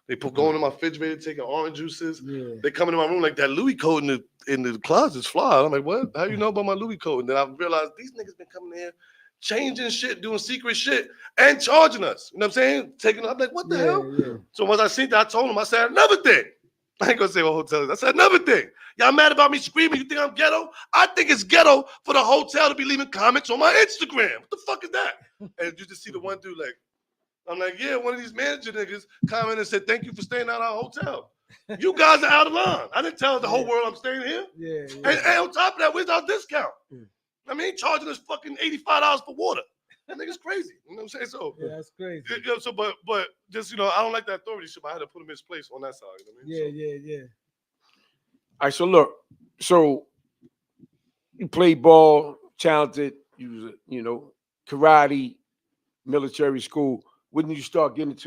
[SPEAKER 6] They go into my refrigerator, taking orange juices.
[SPEAKER 4] Yeah.
[SPEAKER 6] They come into my room like that Louis coat in the closet's fly. I'm like, what? How you know about my Louis coat? And then I realized these niggas been coming in here, changing shit, doing secret shit, and charging us. You know what I'm saying? I'm like, what the hell?
[SPEAKER 4] Yeah.
[SPEAKER 6] So once I seen that, I told them, I said, another thing. I ain't gonna say what hotel is. I said, another thing. Y'all mad about me screaming? You think I'm ghetto? I think it's ghetto for the hotel to be leaving comments on my Instagram. What the fuck is that? And you just see the one dude like, I'm like, yeah, one of these manager niggas commented and said, thank you for staying at our hotel. You guys are out of line. I didn't tell the whole world I'm staying here.
[SPEAKER 4] Yeah.
[SPEAKER 6] And on top of that, where's our discount? I mean, charging us fucking $85 for water. That nigga's crazy. You know what I'm saying? So
[SPEAKER 4] Yeah, that's crazy.
[SPEAKER 6] So but just I don't like that authority shit, but I had to put him in his place on that side. You know what I mean?
[SPEAKER 4] Yeah.
[SPEAKER 5] All right, so look, you play ball, talented, you was karate, military school. When did you start getting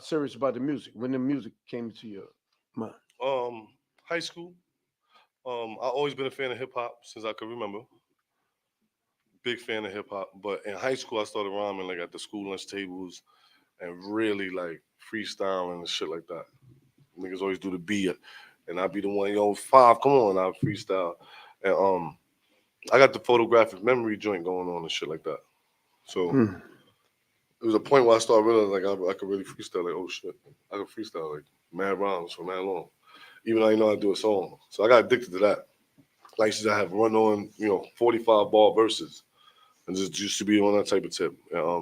[SPEAKER 5] serious about the music? When the music came into your mind?
[SPEAKER 6] High school. I always been a fan of hip hop since I could remember. Big fan of hip hop, but in high school I started rhyming like at the school lunch tables and really like freestyling and shit like that. Niggas always do the beat, and I'd be the one, 5, come on, I freestyle. And I got the photographic memory joint going on and shit like that. So it was a point where I started realizing like I could really freestyle. Like, oh shit, I could freestyle like mad rhymes for mad long, even though I know I do a song. So I got addicted to that. Like I have run on 45 ball verses. And just used to be on that type of tip. Yeah.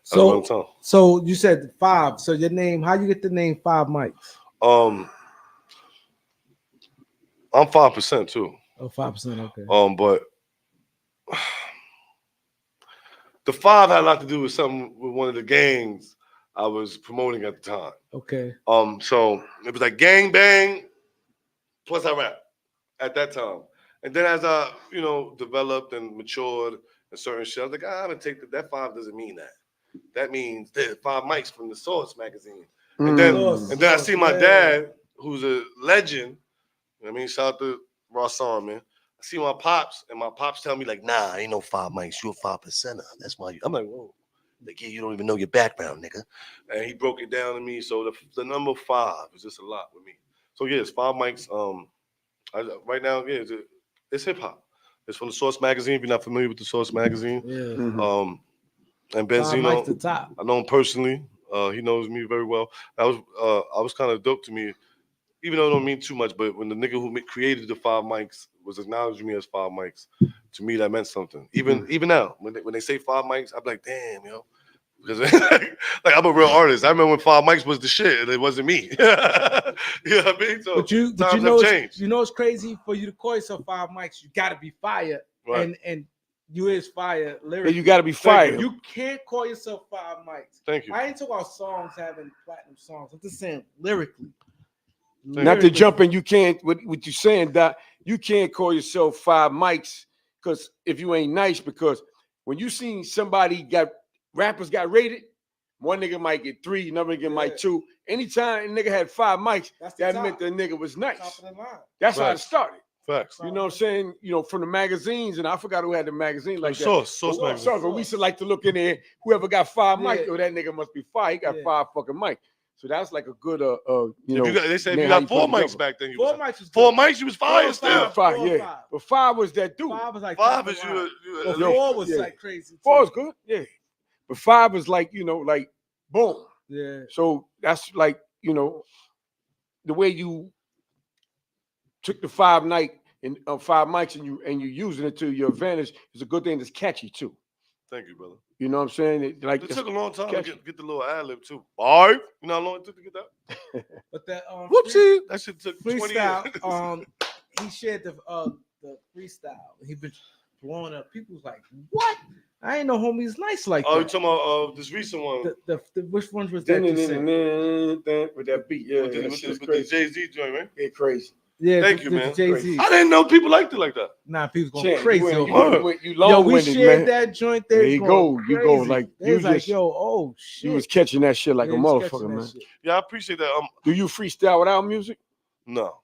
[SPEAKER 4] So you said 5. So your name, how you get the name 5 Mics?
[SPEAKER 6] I'm 5% too.
[SPEAKER 4] Oh, 5%, okay.
[SPEAKER 6] But the 5 had a lot to do with something with one of the gangs I was promoting at the time.
[SPEAKER 4] Okay.
[SPEAKER 6] So it was like gang bang plus I rap at that time. And then as I, developed and matured and certain shit, I was like, I'm gonna take that 5 doesn't mean that. That means there's 5 mics from the Source magazine. And then I see my dad, who's a legend. You know what I mean? Shout out to Ross Arm, man. I see my pops, and my pops tell me like, nah, ain't no 5 mics. You're a 5%er. That's why I'm like, whoa. Like, yeah, you don't even know your background, nigga. And he broke it down to me. So the number 5 is just a lot with me. So yeah, it's 5 mics. Right now, yeah, it's hip hop. It's from the Source magazine. If you're not familiar with the Source magazine, and Benzino,
[SPEAKER 4] the top.
[SPEAKER 6] I know him personally. He knows me very well. I was kind of dope to me, even though it don't mean too much. But when the nigga who created the 5 mics was acknowledging me as 5 mics, to me that meant something. Even now, when they say 5 mics, I'm like, damn, because like I'm a real artist. I remember when 5 mics was the shit, and it wasn't me. You know what I mean? So
[SPEAKER 4] but you know, it's crazy for you to call yourself 5 mics. You got to be fire, right. and you is fire lyrically.
[SPEAKER 5] You got to be fire.
[SPEAKER 4] You can't call yourself 5 mics.
[SPEAKER 6] Thank you.
[SPEAKER 4] I ain't talking about songs having platinum songs. I'm just saying lyrically.
[SPEAKER 5] Not to jump in, you can't. What you're saying, that you can't call yourself 5 mics because if you ain't nice, because when you see somebody rappers got rated, one nigga might get 3, another nigga might 2. Anytime a nigga had 5 mics, that meant the nigga was nice. That's how it started.
[SPEAKER 6] Facts.
[SPEAKER 5] You know what I'm saying? From the magazines, and I forgot who had the magazine like that.
[SPEAKER 6] Source magazine.
[SPEAKER 5] But we used to like to look in there. Whoever got 5 mics, that nigga must be fire. He got 5 fucking mics. So that's like a good,
[SPEAKER 6] they said if you got 4 mics back then,
[SPEAKER 4] 4 mics was
[SPEAKER 6] 4 mics, you was fire still.
[SPEAKER 5] 5, yeah. But 5 was that dude.
[SPEAKER 4] 5 was like
[SPEAKER 6] 5 is you.
[SPEAKER 4] 4 was like crazy.
[SPEAKER 5] 4 was good, yeah. But 5 is like, like boom.
[SPEAKER 4] Yeah.
[SPEAKER 5] So that's like, the way you took the 5 mics and you using it to your advantage is a good thing. That's catchy too.
[SPEAKER 6] Thank you, brother.
[SPEAKER 5] You know what I'm saying? It
[SPEAKER 6] took a long time to get the little ad lib too. All right, you know how long it took to get that?
[SPEAKER 4] But that
[SPEAKER 6] whoopsie, that shit took 20
[SPEAKER 4] freestyle.
[SPEAKER 6] years.
[SPEAKER 4] He shared the freestyle. He been blowing up. People was like, "What? I ain't know homie's nice like that."
[SPEAKER 6] Oh, you talking about this recent one?
[SPEAKER 4] The which ones was that?
[SPEAKER 5] With that beat, yeah,
[SPEAKER 6] with the Jay-Z joint, right?
[SPEAKER 5] Yeah, crazy.
[SPEAKER 4] Yeah,
[SPEAKER 6] thank you, man.
[SPEAKER 4] Jay-Z.
[SPEAKER 6] I didn't know people liked it like that.
[SPEAKER 4] Nah, people going crazy.
[SPEAKER 5] We
[SPEAKER 4] shared that joint. There
[SPEAKER 5] you go. You go like
[SPEAKER 4] you like, oh shit.
[SPEAKER 5] You was catching that shit like a motherfucker, man.
[SPEAKER 6] Yeah, I appreciate that.
[SPEAKER 5] Do you freestyle without music?
[SPEAKER 6] No,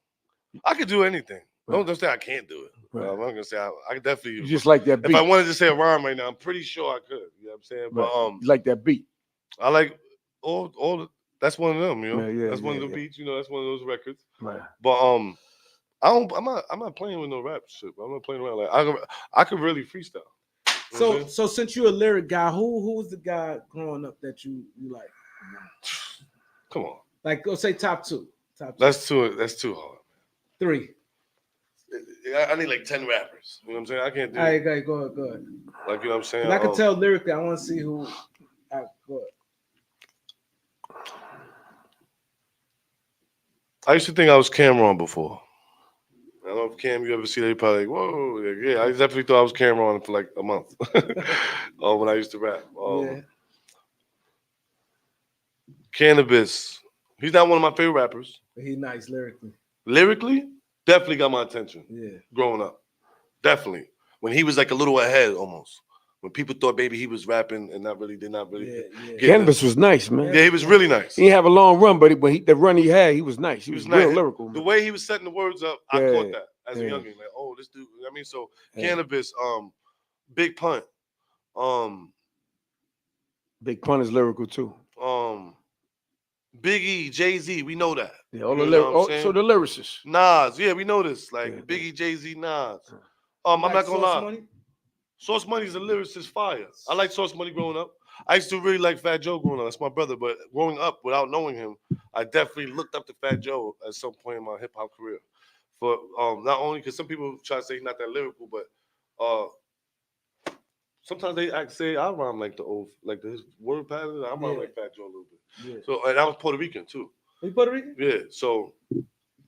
[SPEAKER 6] I could do anything. Don't say I can't do it.
[SPEAKER 5] Right.
[SPEAKER 6] I'm not gonna say I could definitely.
[SPEAKER 5] You just like that
[SPEAKER 6] If
[SPEAKER 5] beat.
[SPEAKER 6] I wanted to say a rhyme right now, I'm pretty sure I could. You know what I'm saying?
[SPEAKER 5] Right.
[SPEAKER 6] But
[SPEAKER 5] You like that beat.
[SPEAKER 6] I like all the, that's one of them, you know.
[SPEAKER 5] Yeah,
[SPEAKER 6] that's one of the beats, you know, that's one of those records.
[SPEAKER 5] Right.
[SPEAKER 6] But I'm not playing with no rap shit. I'm not playing around. Like I could really freestyle. You know what I'm saying?
[SPEAKER 4] So since you're a lyric guy, who was the guy growing up that you like?
[SPEAKER 6] Come on.
[SPEAKER 4] Like, go say top two.
[SPEAKER 6] That's too hard.
[SPEAKER 4] 3.
[SPEAKER 6] I need like 10 rappers. You know what I'm saying? I can't do
[SPEAKER 4] All right,
[SPEAKER 6] it.
[SPEAKER 4] go ahead.
[SPEAKER 6] Like, you know what I'm saying?
[SPEAKER 4] And I can tell lyrically. I want to see who. Go ahead.
[SPEAKER 6] I used to think I was Cameron before. I don't know if Cam, you ever see that? You probably like, whoa, yeah. I definitely thought I was Cameron for like a month. When I used to rap.
[SPEAKER 4] Yeah.
[SPEAKER 6] Cannabis. He's not one of my favorite rappers.
[SPEAKER 4] But he nice lyrically.
[SPEAKER 6] Lyrically, definitely got my attention.
[SPEAKER 4] Yeah.
[SPEAKER 6] Growing up. Definitely. When he was like a little ahead almost. When people thought maybe he was rapping and did not really.
[SPEAKER 4] Yeah.
[SPEAKER 5] Cannabis was nice, man.
[SPEAKER 6] Yeah, he was really nice.
[SPEAKER 5] He didn't have a long run, but the run he had, he was nice. He was real
[SPEAKER 6] nice.
[SPEAKER 5] lyrical. Man.
[SPEAKER 6] The way he was setting the words up, I caught that as a youngin'. Like, oh, this dude. I mean, so Cannabis, Big Pun,
[SPEAKER 5] Big Pun is lyrical too.
[SPEAKER 6] Biggie, Jay-Z, we know that.
[SPEAKER 5] Yeah, all the so the lyricists.
[SPEAKER 6] Nas, yeah, we know this. Like Biggie, Jay-Z, Nas. I'm not gonna lie.
[SPEAKER 4] Money?
[SPEAKER 6] Sauce Money's a lyricist fire. I like Sauce Money growing up. I used to really like Fat Joe growing up. That's my brother. But growing up without knowing him, I definitely looked up to Fat Joe at some point in my hip hop career. For not only because some people try to say he's not that lyrical, but sometimes they say I rhyme like his word pattern. I rhyme like Fat Joe a little bit.
[SPEAKER 4] Yeah.
[SPEAKER 6] So and I was Puerto Rican too.
[SPEAKER 4] Are you Puerto Rican?
[SPEAKER 6] Yeah. So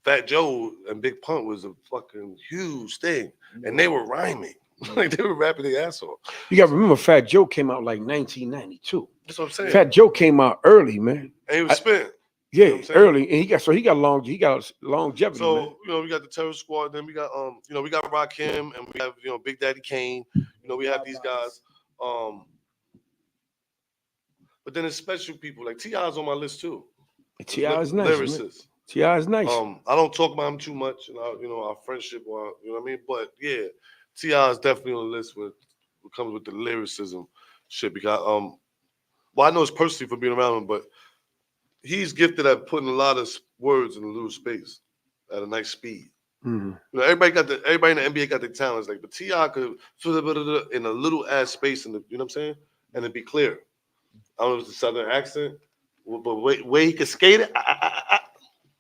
[SPEAKER 6] Fat Joe and Big Pun was a fucking huge thing, and they were rhyming. Like they were rapping their ass off.
[SPEAKER 5] You got to remember, Fat Joe came out like 1992.
[SPEAKER 6] That's what I'm saying.
[SPEAKER 5] Fat Joe came out early, man.
[SPEAKER 6] And he was spitting.
[SPEAKER 5] Yeah,
[SPEAKER 6] you know
[SPEAKER 5] early, and he got longevity.
[SPEAKER 6] So
[SPEAKER 5] man.
[SPEAKER 6] you know, we got the Terror Squad. Then we got we got Rakim, and we have Big Daddy Kane. You know, we have these guys. But then there's special people like T.I.'s on my list too.
[SPEAKER 5] T.I. is nice.
[SPEAKER 6] Lyricist.
[SPEAKER 5] T.I. is nice.
[SPEAKER 6] I don't talk about him too much, and our friendship, or you know what I mean. But yeah, T.I. is definitely on the list with what comes with the lyricism shit. Because I know it's personally for being around him, but he's gifted at putting a lot of words in a little space at a nice speed.
[SPEAKER 5] Mm-hmm.
[SPEAKER 6] You know, everybody in the NBA got their talents, like, but T.I. could in a little ass space, you know what I'm saying, and it'd be clear. I don't know if it's a southern accent, but way he could skate it,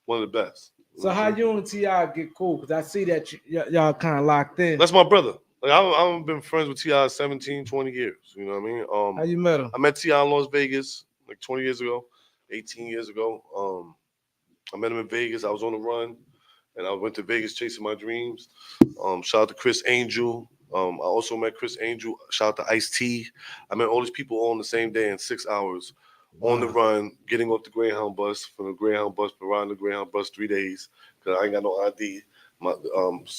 [SPEAKER 6] one of the best.
[SPEAKER 4] So how you and T.I. get cool? Because I see that y'all kind of locked in.
[SPEAKER 6] That's my brother. Like I've been friends with T.I. 17, 20 years. You know what I mean?
[SPEAKER 4] How you met him?
[SPEAKER 6] I met T.I. in Las Vegas like 20 years ago, 18 years ago. I met him in Vegas. I was on the run, and I went to Vegas chasing my dreams. Shout out to Chris Angel. I also met Chris Angel. Shout out to Ice-T. I met all these people all on the same day in 6 hours. On the run, getting off the Greyhound bus, from the Greyhound bus, around the Greyhound bus 3 days, because I ain't got no ID. My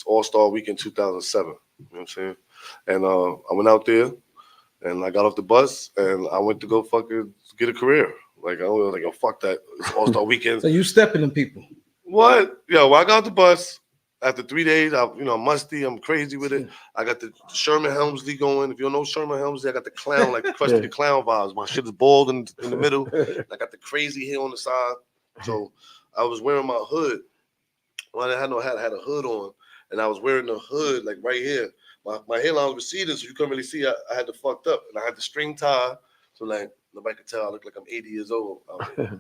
[SPEAKER 6] All-Star Weekend 2007. You know what I'm saying? And I went out there, and I got off the bus, and I went to go fucking get a career. Like, I was like, yo, fuck that. It's All-Star Weekend.
[SPEAKER 4] So you stepping in people.
[SPEAKER 6] What? Yo, when I got off the bus, after 3 days, I'm musty. I'm crazy with it. I got the Sherman Helmsley going. If you don't know Sherman Helmsley, I got the clown, like the Krusty the Clown vibes. My shit is bald in the middle. I got the crazy hair on the side. So I was wearing my hood. Well, I had no hat. I had a hood on, and I was wearing the hood like right here. My hairline was receding, so you couldn't really see. I had the fucked up, and I had the string tie. So like nobody could tell I look like I'm 80 years old.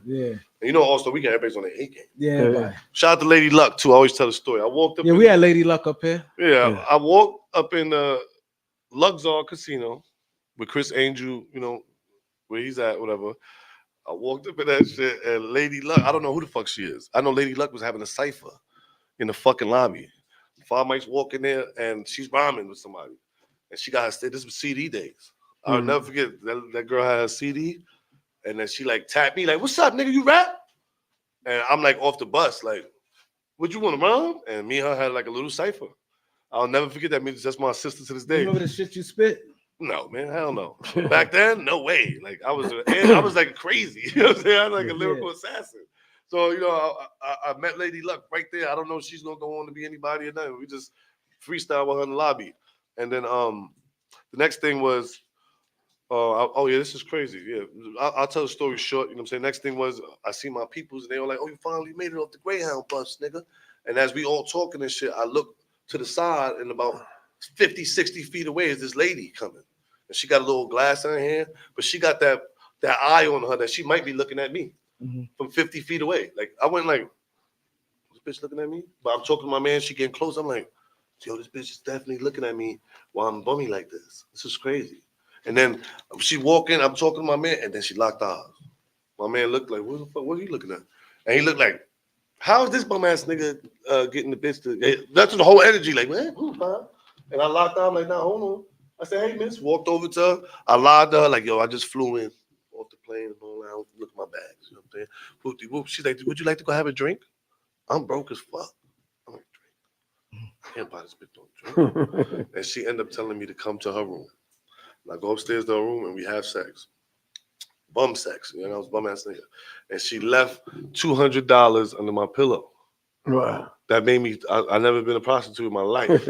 [SPEAKER 4] Yeah.
[SPEAKER 6] And you know, All-Star Weekend, everybody's on their A game.
[SPEAKER 4] Yeah.
[SPEAKER 6] Shout out to Lady Luck too. I always tell the story. I walked up.
[SPEAKER 4] Yeah, we had Lady Luck up here.
[SPEAKER 6] Yeah, I walked up in the Luxor Casino with Chris Angel, you know, where he's at, whatever. I walked up in that shit, and Lady Luck, I don't know who the fuck she is. I know Lady Luck was having a cipher in the fucking lobby. 5 Mike's walking there, and she's rhyming with somebody. And she got her, this was CD days. I'll never forget, that girl had a CD, and then she like tapped me, like, what's up, nigga, you rap? And I'm like off the bus, like, what you want to rhyme? And me and her had like a little cipher. I'll never forget that. That's my sister to this day.
[SPEAKER 4] You remember the shit you spit?
[SPEAKER 6] No, man, hell no. Back then, no way. Like I was like crazy. You know what I'm saying? I was like a lyrical assassin. So, you know, I met Lady Luck right there. I don't know if she's gonna go on to be anybody or nothing. We just freestyle with her in the lobby. And then the next thing was, oh yeah, this is crazy. Yeah, I'll tell the story short. You know what I'm saying? Next thing was, I see my peoples and they were like, oh, you finally made it off the Greyhound bus, nigga. And as we all talking and shit, I look to the side and about 50, 60 feet away is this lady coming. And she got a little glass in her hand, but she got that eye on her that she might be looking at me from 50 feet away. Like, I went like, this bitch looking at me? But I'm talking to my man, she getting close. I'm like, yo, this bitch is definitely looking at me while I'm bummy like this. This is crazy. And then she walk in, I'm talking to my man, and then she locked eyes. My man looked like, what the fuck, what are you looking at? And he looked like, how is this bum ass nigga getting the bitch to, that's the whole energy, like, man, who's fine? And I locked eyes, I'm like, nah, hold on. I said, hey, miss, walked over to her. I lied to her, like, yo, I just flew in off the plane and all that. Look at my bags, you know what I'm saying? Whoopty whoop. She's like, would you like to go have a drink? I'm broke as fuck. I'm like, drink. I can't buy this bitch no drink. And she ended up telling me to come to her room. And I go upstairs to her room and we have sex. Bum sex. You know, I was bum ass nigga. And she left $200 under my pillow.
[SPEAKER 5] Wow.
[SPEAKER 6] That made me, I never been a prostitute in my life.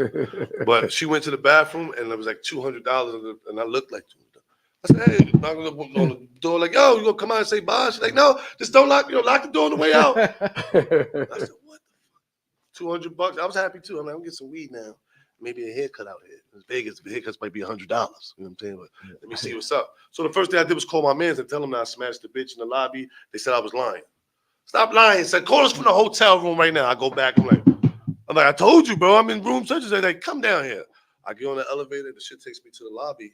[SPEAKER 6] But she went to the bathroom and it was like $200 and I looked like $200. I said, hey, knocking on the door, like, yo, you gonna come out and say bye? She's like, no, just don't lock the door on the way out. I said, what the fuck? $200. I was happy too. I'm like, I'm gonna get some weed now. Maybe a haircut out here. In Vegas, the haircuts might be $100. You know what I'm saying? But let me see what's up. So the first thing I did was call my mans and tell them that I smashed the bitch in the lobby. They said I was lying. Stop lying. Said, call us from the hotel room right now. I go back. I'm like, I told you, bro. I'm in room such and such. Like, come down here. I get on the elevator. The shit takes me to the lobby,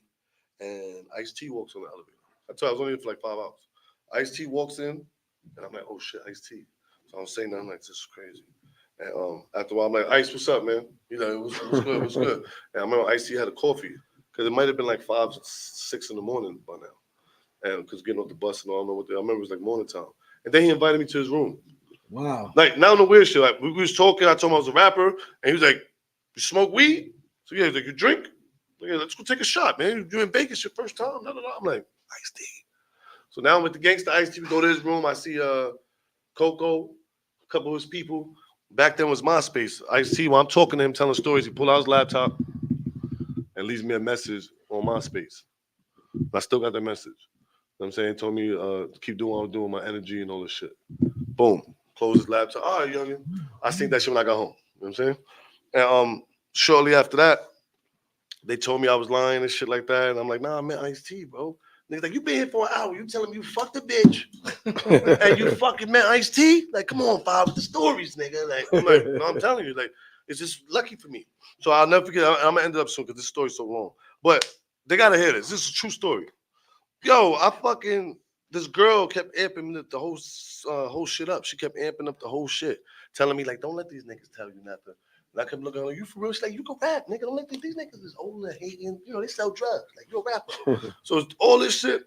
[SPEAKER 6] and Ice-T walks on the elevator. I told you I was only in for like 5 hours. Ice-T walks in, and I'm like, oh shit, Ice-T. So I'm saying that, I'm like, this is crazy. And after a while, I'm like, Ice, what's up, man? You know, what's good, what's good? And I remember Ice-T had a coffee, because it might have been like 5, 6 in the morning by now. And because getting off the bus and all, I remember it was like morning time. And then he invited me to his room.
[SPEAKER 4] Wow.
[SPEAKER 6] Like, now the weird shit. Like, we was talking, I told him I was a rapper, and he was like, you smoke weed? So yeah, he's like, you drink? Like, yeah, let's go take a shot, man. You're in Vegas your first time? No. I'm like, Ice-T. So now I'm with the gangster Ice-T. We go to his room. I see Coco, a couple of his people. Back then was MySpace. Ice-T, when I'm talking to him, telling stories, he pulled out his laptop and leaves me a message on MySpace. I still got that message. You know what I'm saying? He told me to keep doing what I'm doing, my energy and all this shit. Boom. Close his laptop. All right, youngin. I seen that shit when I got home. You know what I'm saying? And shortly after that, they told me I was lying and shit like that. And I'm like, nah, man, Ice-T, bro. Niggas like, you been here for an hour. You telling me you fucked a bitch. And you fucking met Ice-T? Like, come on, Bob, with the stories, nigga. Like, I'm like, no, I'm telling you, like, it's just lucky for me. So I'll never forget. I'm gonna end it up soon because this story's so long. But they gotta hear this. This is a true story. Yo, this girl kept amping the whole shit up. She kept amping up the whole shit, telling me, like, don't let these niggas tell you nothing. And I kept looking at her, you for real? She's like, you can rap, nigga. Don't let these niggas is old and hating. You know, they sell drugs. Like, you're a rapper. So it's all this shit.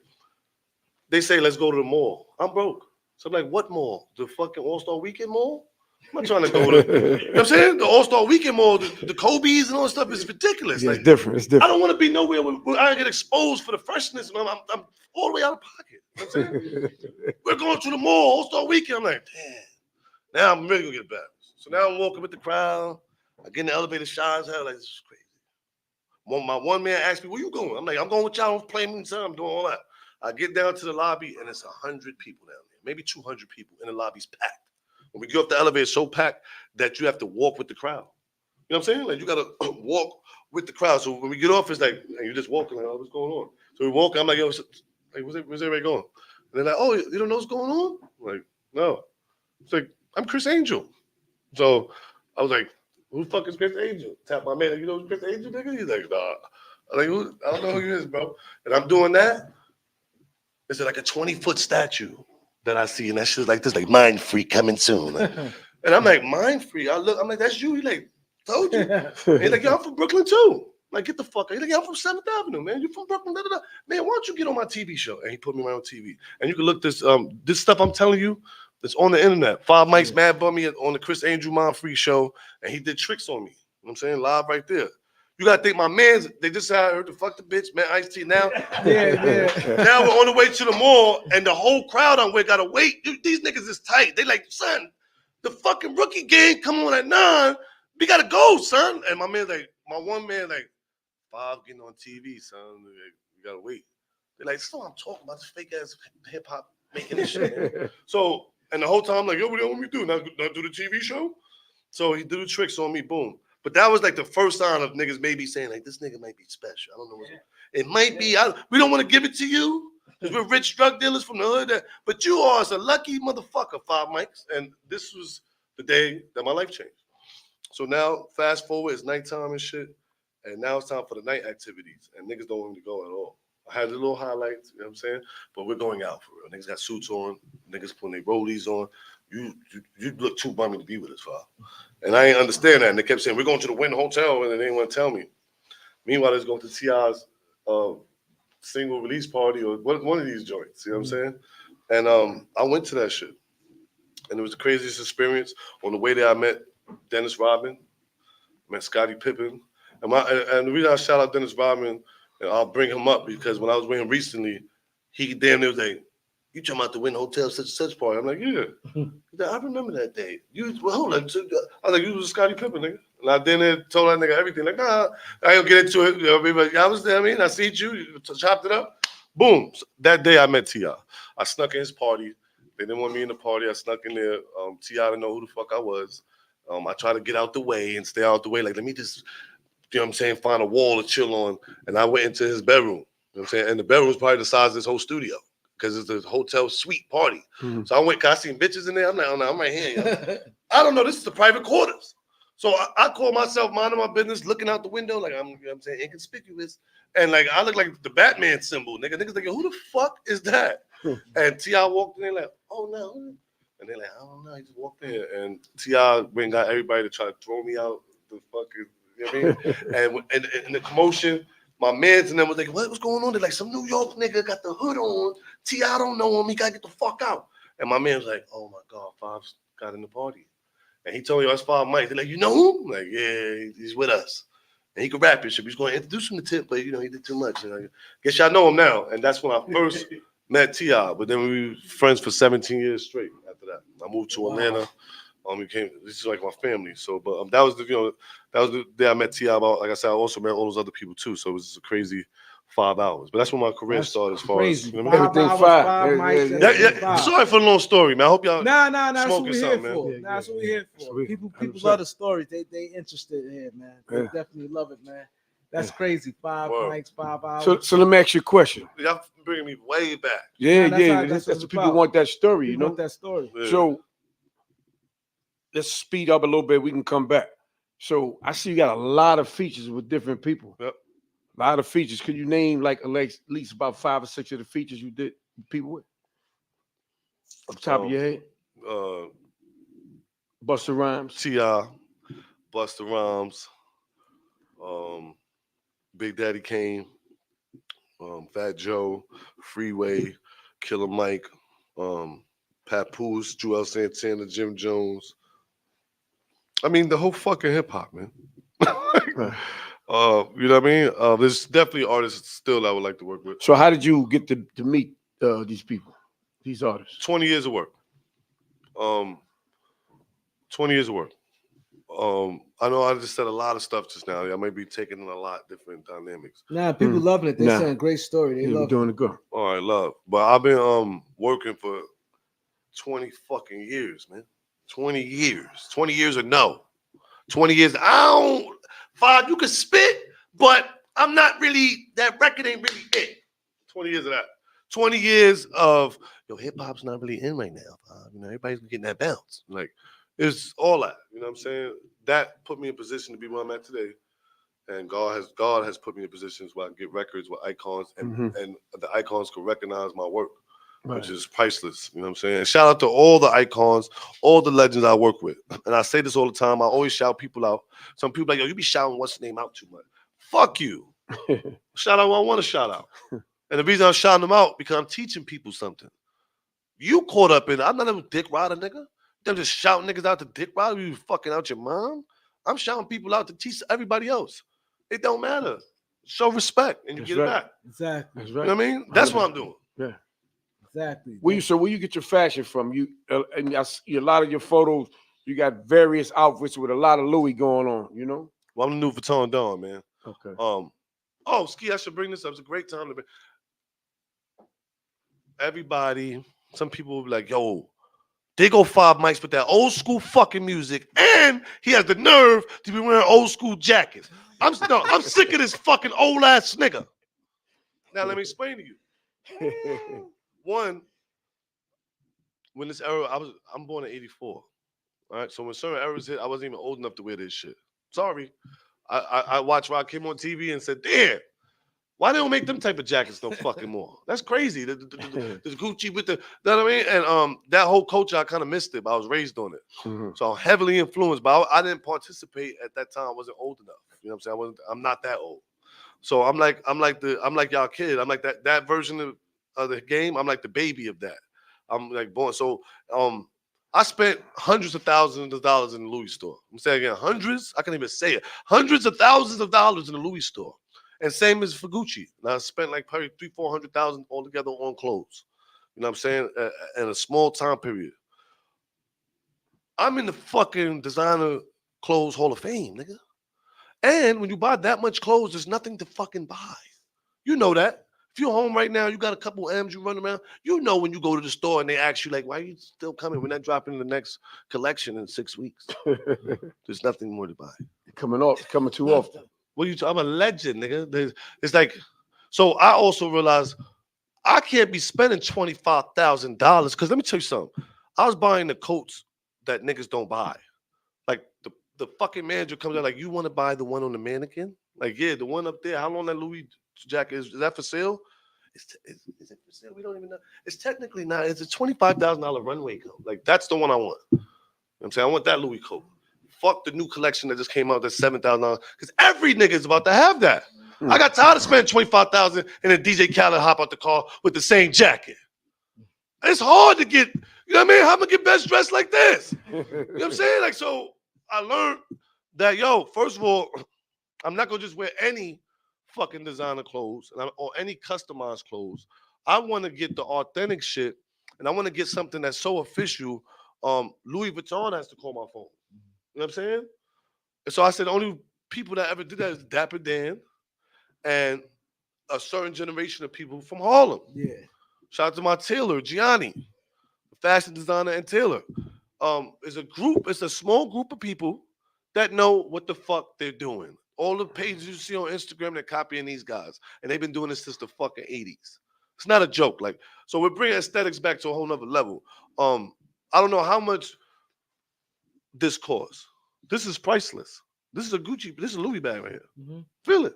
[SPEAKER 6] They say, let's go to the mall. I'm broke. So I'm like, what mall? The fucking All-Star Weekend mall? I'm not trying to go to, you know what I'm saying? The All-Star Weekend mall, the Kobe's and all that stuff is ridiculous.
[SPEAKER 5] Yeah,
[SPEAKER 6] like,
[SPEAKER 5] it's different. It's different.
[SPEAKER 6] I don't want to be nowhere where I get exposed for the freshness. And I'm all the way out of pocket. You know what I'm saying? We're going to the mall, All-Star Weekend. I'm like, damn. Now I'm really going to get back. So now I'm walking with the crowd. I get in the elevator, shines hell. Like, this is crazy. My one man asked me, where you going? I'm like, I'm going with y'all. I'm playing me, I'm doing all that. I get down to the lobby, and it's 100 people down there. Maybe 200 people, and the lobby's packed. When we get off the elevator, it's so packed that you have to walk with the crowd. You know what I'm saying? Like, you got to walk with the crowd. So when we get off, it's like, you're just walking, like, oh, what's going on? So we walk, I'm like, yo, where's everybody going? And they're like, oh, you don't know what's going on? I'm like, no. It's like, I'm Chris Angel. So I was like, who the fuck is Chris Angel? Tap my man, like, you know who's Chris Angel, nigga? He's like, nah. I'm like, I don't know who he is, bro. And I'm doing that. It's like a 20-foot statue that I see, and that shit's like this, like, Mind Freak coming soon. Like, and I'm like, Mind Freak? I'm like, that's you? He like, told you. And he's like, yo, I'm from Brooklyn too. Like, get the fuck out. He's like, yo, I'm from 7th Avenue, man. You from Brooklyn? Da, da, da. Man, why don't you get on my TV show? And he put me on TV. And you can look this stuff I'm telling you, it's on the internet. 5 Mics, Mad Bummy on the Chris Angel Mind Freak show, and he did tricks on me. You know what I'm saying? Live right there. You gotta think my mans, they just said I heard the fuck the bitch, man, Ice T now.
[SPEAKER 4] Yeah.
[SPEAKER 6] Now we're on the way to the mall and the whole crowd on way gotta wait. These niggas is tight. They like, son, the fucking rookie game come on at 9. We gotta go, son. And my man like, my one man like, 5 getting on TV, son. You gotta wait. They're like, so I'm talking about this fake ass hip hop making this shit, man. So, and the whole time I'm like, yo, what do you want me to do? Not do the TV show? So he do the tricks on me, boom. But that was like the first sign of niggas maybe saying like, this nigga might be special. I don't know what's It might be. We don't want to give it to you because we're rich drug dealers from the hood. But you are a lucky motherfucker, 5 mics. And this was the day that my life changed. So now, fast forward, it's nighttime and shit. And now it's time for the night activities. And niggas don't want me to go at all. I had the little highlights, you know what I'm saying? But we're going out for real. Niggas got suits on. Niggas putting their rollies on. You look too bummy to be with us, Father. And I ain't understand that. And they kept saying, we're going to the Wynn Hotel. And they didn't want to tell me. Meanwhile, they was going to T.I.'s single release party or one of these joints, you know what I'm saying? And I went to that shit. And it was the craziest experience. On the way there, I met Dennis Rodman, met Scottie Pippen. And the reason I shout out Dennis Rodman, and I'll bring him up because when I was with him recently, he damn near was like, you talking about the Wynn Hotel such and such party? I'm like, yeah. He's like, I remember that day. Hold on. I was like, you was Scottie Pippen, nigga. And I then told that nigga everything. Like, nah, I ain't gonna get into it. You know, but I was there, I see you chopped it up. Boom. So that day I met T.I. I snuck in his party. They didn't want me in the party. I snuck in there. T.I. didn't know who the fuck I was. I tried to get out the way and stay out the way. Like, let me just, you know what I'm saying, find a wall to chill on. And I went into his bedroom. You know what I'm saying? And the bedroom was probably the size of this whole studio because it's a hotel suite party. Mm-hmm. So I went, I seen bitches in there. I'm like, oh, no, I'm right here. I don't know. This is the private quarters. So I call myself minding my business, looking out the window like I'm, you know what I'm saying, inconspicuous. And like I look like the Batman symbol, nigga. Niggas like, who the fuck is that? And T.I. walked in there like, oh no. And they're like, I don't know. He just walked in. And T.I. went and got everybody to try to throw me out the fucking, you know what I mean? and the commotion, my mans and them was like, what's going on? They're like, some New York nigga got the hood on. T.I. don't know him. He got to get the fuck out. And my man was like, oh my God, Five's got in the party. And he told me, that's 5 mics. They're like, you know him? I'm like, yeah, he's with us. And he could rap and shit. He's going to introduce him to Tip, but, you know, he did too much. And I guess y'all know him now. And that's when I first met T.I. But then we were friends for 17 years straight after that. I moved to Atlanta. This is like my family. So, but that was the day I met T.I. Like I said, I also met all those other people too. So it was just a crazy 5 hours. But that's when my career started as far as, you know,
[SPEAKER 5] everything 5
[SPEAKER 6] mics. Sorry for the long story, man. I hope y'all
[SPEAKER 4] that's
[SPEAKER 6] smoking
[SPEAKER 4] what we're
[SPEAKER 6] something,
[SPEAKER 4] here for.
[SPEAKER 6] man.
[SPEAKER 4] That's what we're here for. People love the stories. They interested in it, man. They definitely love it, man. That's crazy. 5 mics, 5 hours.
[SPEAKER 5] So let me ask you a question.
[SPEAKER 6] Y'all bringing me way back.
[SPEAKER 5] That's the people want that story, you know?
[SPEAKER 4] Want that story.
[SPEAKER 6] Yeah.
[SPEAKER 5] So let's speed up a little bit. We can come back. So I see you got a lot of features with different people.
[SPEAKER 6] Yep.
[SPEAKER 5] A lot of features. Could you name like at least about 5 or 6 of the features you did with people with? Off the top of your head? Busta Rhymes.
[SPEAKER 6] T.I., Busta Rhymes, Big Daddy Kane, Fat Joe, Freeway, Killer Mike, Papoose, Joel Santana, Jim Jones. I mean, the whole fucking hip hop, man. You know what I mean? There's definitely artists still I would like to work with.
[SPEAKER 5] So how did you get to meet these people, these artists?
[SPEAKER 6] 20 years of work. 20 years of work. I know I just said a lot of stuff just now. I might be taking in a lot of different dynamics.
[SPEAKER 4] Nah, people loving it. They're saying great story. They love
[SPEAKER 5] doing it good.
[SPEAKER 6] All right, love. But I've been working for 20 fucking years, man. 20 years. 20 years or no. 20 years. I don't. 5, you can spit, but I'm not really, that record ain't really it. 20 years of that. 20 years of, hip hop's not really in right now. You know, everybody's getting that bounce. Like, it's all that. You know what I'm saying? That put me in position to be where I'm at today. And God has put me in positions where I can get records with icons and the icons can recognize my work, which is priceless. You know what I'm saying? And shout out to all the icons, all the legends I work with. And I say this all the time. I always shout people out. Some people like, you be shouting what's the name out too much. Fuck you. Shout out who I want to shout out. And the reason I'm shouting them out, because I'm teaching people something. You caught up in it. I'm not a dick rider, nigga. I'm just shouting niggas out to dick rider. You fucking out your mom. I'm shouting people out to teach everybody else. It don't matter. Show respect and you get it back.
[SPEAKER 4] Exactly.
[SPEAKER 5] That's
[SPEAKER 6] You
[SPEAKER 5] right.
[SPEAKER 6] know what I mean? That's what I'm doing.
[SPEAKER 5] Yeah.
[SPEAKER 4] Exactly.
[SPEAKER 5] Where you get your fashion from? You and I see a lot of your photos. You got various outfits with a lot of Louis going on. You know.
[SPEAKER 6] Well, I'm the new Vuitton Don, man.
[SPEAKER 5] Okay.
[SPEAKER 6] Oh, Ski, I should bring this up. It's a great time to bring. Everybody, some people will be like, yo, they go 5 mics with that old school fucking music, and he has the nerve to be wearing old school jackets. I'm sick of this fucking old ass nigga. Now let me explain to you. One, when this era, I'm born in '84. All right, so when certain eras hit, I wasn't even old enough to wear this shit. Sorry. I watched when I came on TV and said, damn, why they don't make them type of jackets no fucking more? That's crazy. The Gucci with the, you know what I mean? And that whole culture, I kind of missed it, but I was raised on it.
[SPEAKER 5] Mm-hmm.
[SPEAKER 6] So I'm heavily influenced, but I didn't participate at that time. I wasn't old enough. You know what I'm saying? I'm not that old. So I'm like y'all kid. I'm like that version of the game. I'm like the baby of that. I'm like born. So I spent hundreds of thousands of dollars in the Louis store. I'm saying again, hundreds. I can't even say it. Hundreds of thousands of dollars in the Louis store. And same as for Gucci. Now I spent like probably $300,000-$400,000 altogether on clothes. You know what I'm saying? In a small time period. I'm in the fucking designer clothes Hall of Fame, nigga. And when you buy that much clothes, there's nothing to fucking buy. You know that. If you're home right now, you got a couple M's you run around. You know when you go to the store and they ask you like, "Why are you still coming? We're not dropping the next collection in 6 weeks." There's nothing more to buy.
[SPEAKER 5] Coming too often.
[SPEAKER 6] What you? I'm a legend, nigga. It's like, so I also realized I can't be spending $25,000 because let me tell you something. I was buying the coats that niggas don't buy. Like the fucking manager comes out like, "You want to buy the one on the mannequin?" Like, yeah, the one up there. How long that Louis jacket is that for sale? Is it for sale? We don't even know. It's technically not. It's a $25,000 runway coat. Like, that's the one I want. You know what I'm saying? I want that Louis coat. Fuck the new collection that just came out that's $7,000. Because every nigga is about to have that. I got tired of spending $25,000 and then DJ Khaled hop out the car with the same jacket. It's hard to get, you know what I mean? How am I get best dressed like this? You know what I'm saying? Like, so I learned that, yo, first of all, I'm not gonna just wear any fucking designer clothes or any customized clothes. I want to get the authentic shit, and I want to get something that's so official. Louis Vuitton has to call my phone. You know what I'm saying? And so I said the only people that ever did that is Dapper Dan and a certain generation of people from Harlem.
[SPEAKER 4] Yeah.
[SPEAKER 6] Shout out to my tailor, Gianni, fashion designer and tailor. It's a small group of people that know what the fuck they're doing. All the pages you see on Instagram, they're copying these guys. And they've been doing this since the fucking 80s. It's not a joke. Like, so we're bringing aesthetics back to a whole nother level. I don't know how much this costs. This is priceless. This is a Gucci, this is a Louis bag right here. Mm-hmm. Feel it.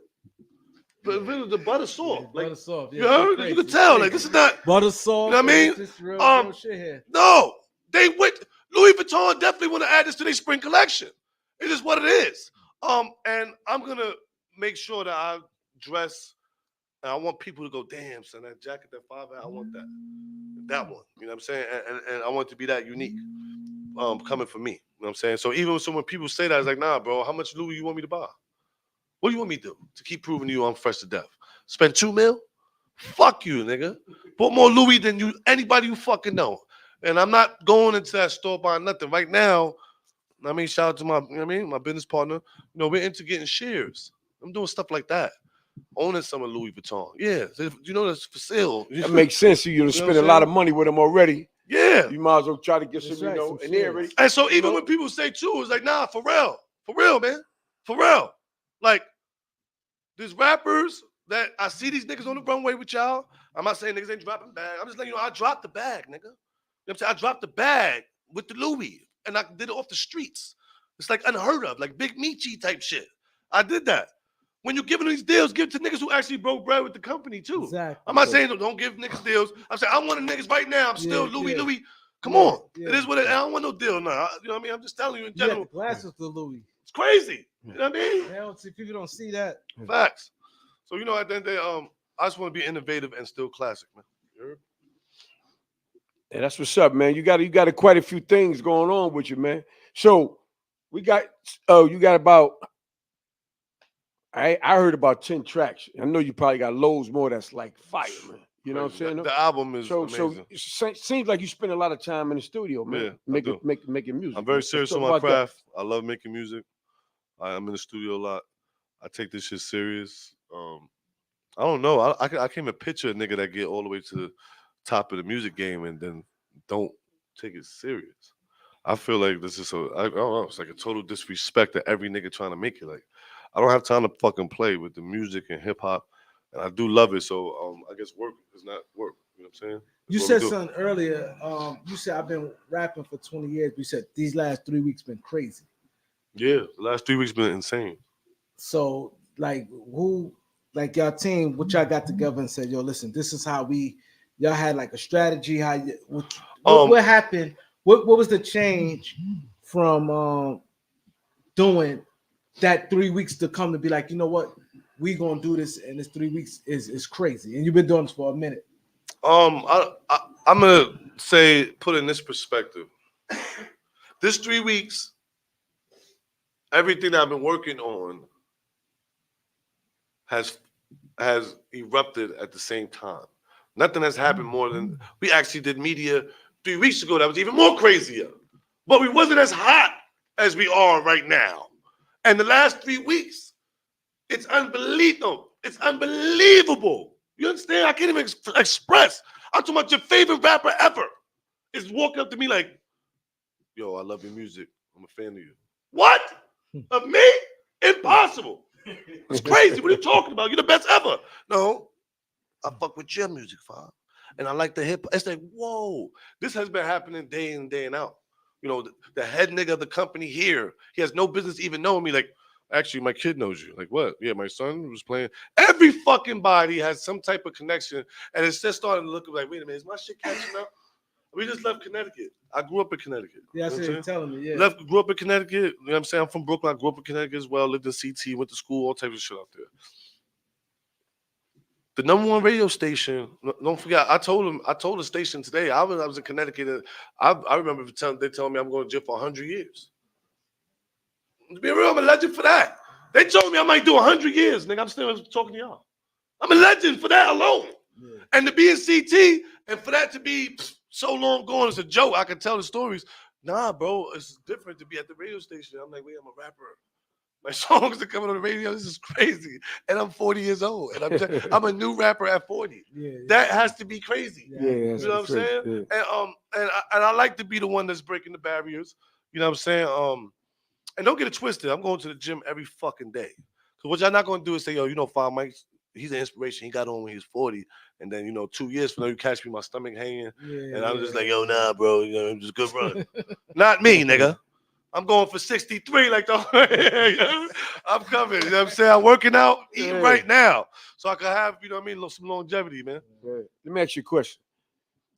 [SPEAKER 6] Feel the butter soft.
[SPEAKER 4] Yeah,
[SPEAKER 6] like,
[SPEAKER 4] butter soft. Yeah,
[SPEAKER 6] you heard? You can tell. Like, this is not
[SPEAKER 4] butter soft.
[SPEAKER 6] You know what I mean?
[SPEAKER 4] This real shit here.
[SPEAKER 6] No. Louis Vuitton definitely want to add this to their spring collection. It is what it is. And I'm gonna make sure that I dress, and I want people to go, damn, son, that jacket, that 5 I want that one. You know what I'm saying? And I want it to be that unique. Coming from me. You know what I'm saying? So even when people say that, it's like, nah, bro, how much Louis you want me to buy? What do you want me to do to keep proving to you I'm fresh to death? Spend $2 million? Fuck you, nigga. Put more Louis than anybody you fucking know. And I'm not going into that store buying nothing right now. I mean, shout out to my business partner. You know, we're into getting shares. I'm doing stuff like that. Owning some of Louis Vuitton. Yeah. You know, that's for sale.
[SPEAKER 5] That makes sense to you to spend a lot of money with them already.
[SPEAKER 6] Yeah.
[SPEAKER 5] You might as well try to get some, you know, and they're already.
[SPEAKER 6] And so even when people say too, it's like, nah, for real, man. For real. Like, there's rappers that I see these niggas on the runway with y'all. I'm not saying niggas ain't dropping bag. I'm just letting you know I dropped the bag, nigga. You know what I'm saying? I dropped the bag with the Louis. And I did it off the streets. It's like unheard of, like Big Meechie type shit. I did that. When you're giving these deals, give it to niggas who actually broke bread with the company too.
[SPEAKER 4] Exactly.
[SPEAKER 6] I'm not saying don't give niggas deals. I'm saying I want the niggas right now. I'm still Louis. Come on. Yeah. It is what it is. I don't want no deal now. You know what I mean? I'm just telling you in general.
[SPEAKER 4] The glasses for Louis.
[SPEAKER 6] It's crazy. You know what I mean?
[SPEAKER 4] People don't see that.
[SPEAKER 6] Facts. So, you know, at the end of the day, I just want to be innovative and still classic, man.
[SPEAKER 5] Yeah, that's what's up, man. You got quite a few things going on with you, man. So we got you got about I heard about 10 tracks. I know you probably got loads more that's like fire, man. You know what I'm saying?
[SPEAKER 6] The album is amazing.
[SPEAKER 5] So it seems like you spend a lot of time in the studio, man.
[SPEAKER 6] Yeah,
[SPEAKER 5] making music.
[SPEAKER 6] I'm very
[SPEAKER 5] man.
[SPEAKER 6] serious on my craft. I love making music. I'm in the studio a lot. I take this shit serious. I don't know. I can't even picture a nigga that get all the way to the top of the music game and then don't take it serious. I feel like this is I don't know. It's like a total disrespect to every nigga trying to make it. Like, I don't have time to fucking play with the music and hip hop, and I do love it. So I guess work is not work. You know what I'm saying?
[SPEAKER 4] You said something earlier. You said I've been rapping for 20 years. But you said these last 3 weeks been crazy.
[SPEAKER 6] Yeah, the last 3 weeks been insane.
[SPEAKER 4] So like y'all team, what y'all got together and said, yo, listen, this is how y'all had like a strategy. What happened? What was the change from doing that 3 weeks to come to be like, you know what, we gonna do this, and this 3 weeks is crazy, and you've been doing this for a minute.
[SPEAKER 6] I'm gonna say, put in this perspective. This 3 weeks, everything that I've been working on has erupted at the same time. Nothing has happened more than we actually did media 3 weeks ago that was even more crazier. But we wasn't as hot as we are right now. And the last 3 weeks, it's unbelievable. It's unbelievable. You understand? I can't even express. I'm talking about your favorite rapper ever is walking up to me like, yo, I love your music. I'm a fan of you. What? Of me? Impossible. It's crazy. What are you talking about? You're the best ever. No, I fuck with your music, Fob. And I like the hip. It's like, whoa. This has been happening day in, day out. You know, the head nigga of the company here, he has no business even knowing me. Like, actually, my kid knows you. Like, what? Yeah, my son was playing. Every fucking body has some type of connection. And it's just starting to look like, wait a minute, is my shit catching up? We just left Connecticut. I grew up in Connecticut.
[SPEAKER 4] Yeah, I see you telling me, yeah.
[SPEAKER 6] Grew up in Connecticut. You know what I'm saying? I'm from Brooklyn. I grew up in Connecticut as well. Lived in CT, went to school, all types of shit out there. The #1 radio station, don't forget, I told the station today, I was in Connecticut. I remember they telling me I'm going to jail for 100 years. To be real, I'm a legend for that. They told me I might do 100 years, nigga. I'm still talking to y'all. I'm a legend for that alone. Yeah. And to be in CT, and for that to be so long gone, it's a joke. I can tell the stories. Nah, bro, it's different to be at the radio station. I'm like, wait, I'm a rapper. My songs are coming on the radio. This is crazy. And I'm 40 years old. And I'm a new rapper at 40. Yeah. That has to be crazy.
[SPEAKER 5] Yeah,
[SPEAKER 6] you know what I'm saying? Yeah. And I like to be the one that's breaking the barriers. You know what I'm saying? And don't get it twisted. I'm going to the gym every fucking day. Because what y'all not going to do is say, yo, you know, Five Mike, he's an inspiration. He got on when he was 40. And then, 2 years from now, you catch me, my stomach hanging. Yeah, and I'm just like, yo, nah, bro. I'm just good run. Not me, nigga. I'm going for 63 like the I'm coming. You know what I'm saying? I'm working out, eating right now. So I can have, you know what I mean, some longevity, man.
[SPEAKER 5] Let me ask you a question.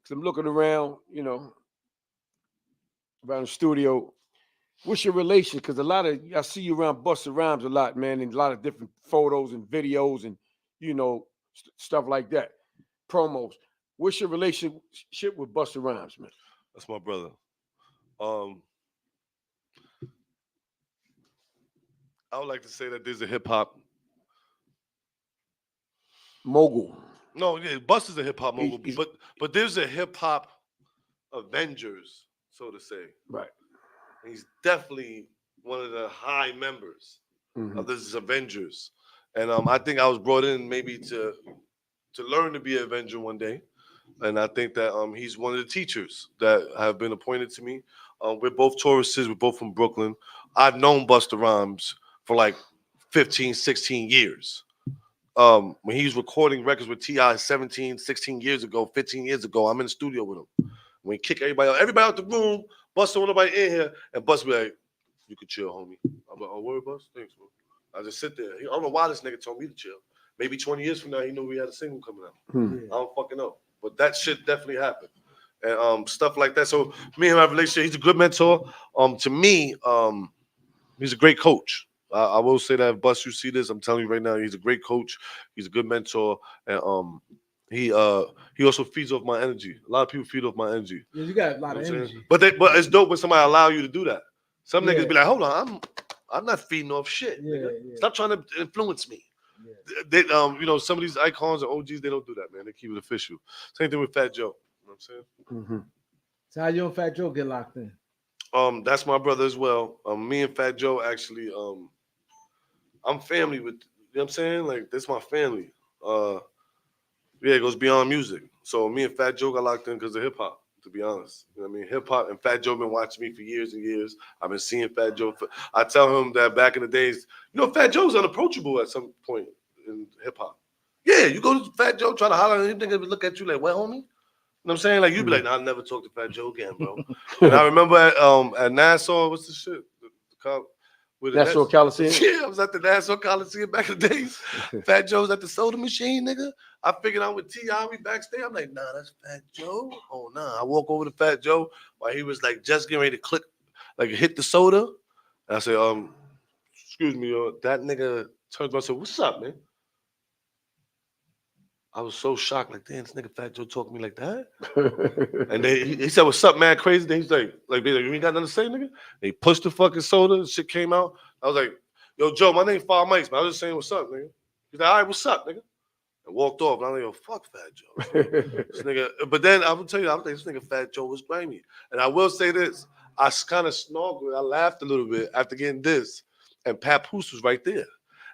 [SPEAKER 5] Because I'm looking around, around the studio. What's your relation? Because I see you around Busta Rhymes a lot, man, and a lot of different photos and videos and, stuff like that. Promos. What's your relationship with Busta Rhymes, man?
[SPEAKER 6] That's my brother. I would like to say that there's a hip hop
[SPEAKER 5] mogul.
[SPEAKER 6] No, yeah, Busta's a hip hop mogul, but there's a hip hop Avengers, so to say.
[SPEAKER 5] Right.
[SPEAKER 6] He's definitely one of the high members of this Avengers, and I think I was brought in maybe to learn to be an Avenger one day, and I think that he's one of the teachers that have been appointed to me. We're both Tauruses. We're both from Brooklyn. I've known Busta Rhymes for like 15, 16 years. When he was recording records with T.I. 17, 16 years ago, 15 years ago, I'm in the studio with him. When he kick everybody out the room, Busta want nobody in here, and Busta be like, you can chill, homie. I'm like, oh, word, Busta? Thanks, bro. I just sit there. I don't know why this nigga told me to chill. Maybe 20 years from now, he knew we had a single coming out. I don't fucking know. But that shit definitely happened. And stuff like that. So me and my relationship, he's a good mentor. To me, he's a great coach. I will say that if Bus, you see this, I'm telling you right now, he's a great coach. He's a good mentor, and he also feeds off my energy. A lot of people feed off my energy.
[SPEAKER 4] Yeah, you got a lot of energy.
[SPEAKER 6] But it's dope when somebody allow you to do that. Some niggas be like, hold on, I'm not feeding off shit.
[SPEAKER 4] Yeah.
[SPEAKER 6] Stop trying to influence me.
[SPEAKER 4] Yeah.
[SPEAKER 6] They, you know, some of these icons and OGs, they don't do that, man. They keep it official. Same thing with Fat Joe. You know what I'm saying?
[SPEAKER 5] Mm-hmm.
[SPEAKER 4] So how you and Fat Joe get locked in?
[SPEAKER 6] That's my brother as well. Me and Fat Joe actually, I'm family with. You know what I'm saying? Like, this is my family. Yeah, it goes beyond music. So me and Fat Joe got locked in because of hip hop, to be honest. You know what I mean? Hip hop and Fat Joe been watching me for years and years. I've been seeing Fat Joe. I tell him that back in the days, you know, Fat Joe's unapproachable at some point in hip hop. Yeah, you go to Fat Joe, try to holler, and he look at you like, "What, homie?" You know what I'm saying? Like, you'd be like, "Nah, I'll never talk to Fat Joe again, bro." And I remember at Nassau, what's the shit? The cop.
[SPEAKER 5] Nassau Coliseum?
[SPEAKER 6] Yeah, I was at the Nassau Coliseum back in the days. Fat Joe's at the soda machine, nigga. I figured out with T.I. we backstage. I'm like, nah, that's Fat Joe. Oh, nah. I walk over to Fat Joe while he was like just getting ready to click, like hit the soda. And I say, excuse me, that nigga turns around and said, "What's up, man?" I was so shocked, like, damn, this nigga Fat Joe talking to me like that. And then he said, "What's up, man? Crazy." Then he's like, "You ain't got nothing to say, nigga?" And he pushed the fucking soda, and shit came out. I was like, "Yo, Joe, my name's Five Mics, man. I was just saying, what's up, nigga?" He's like, "All right, what's up, nigga?" And walked off. And I'm like, "Yo, fuck Fat Joe." This nigga, but then I will tell you, I was like, this nigga Fat Joe was grimy. And I will say this, I kind of snarled, I laughed a little bit after getting this, and Papoose was right there.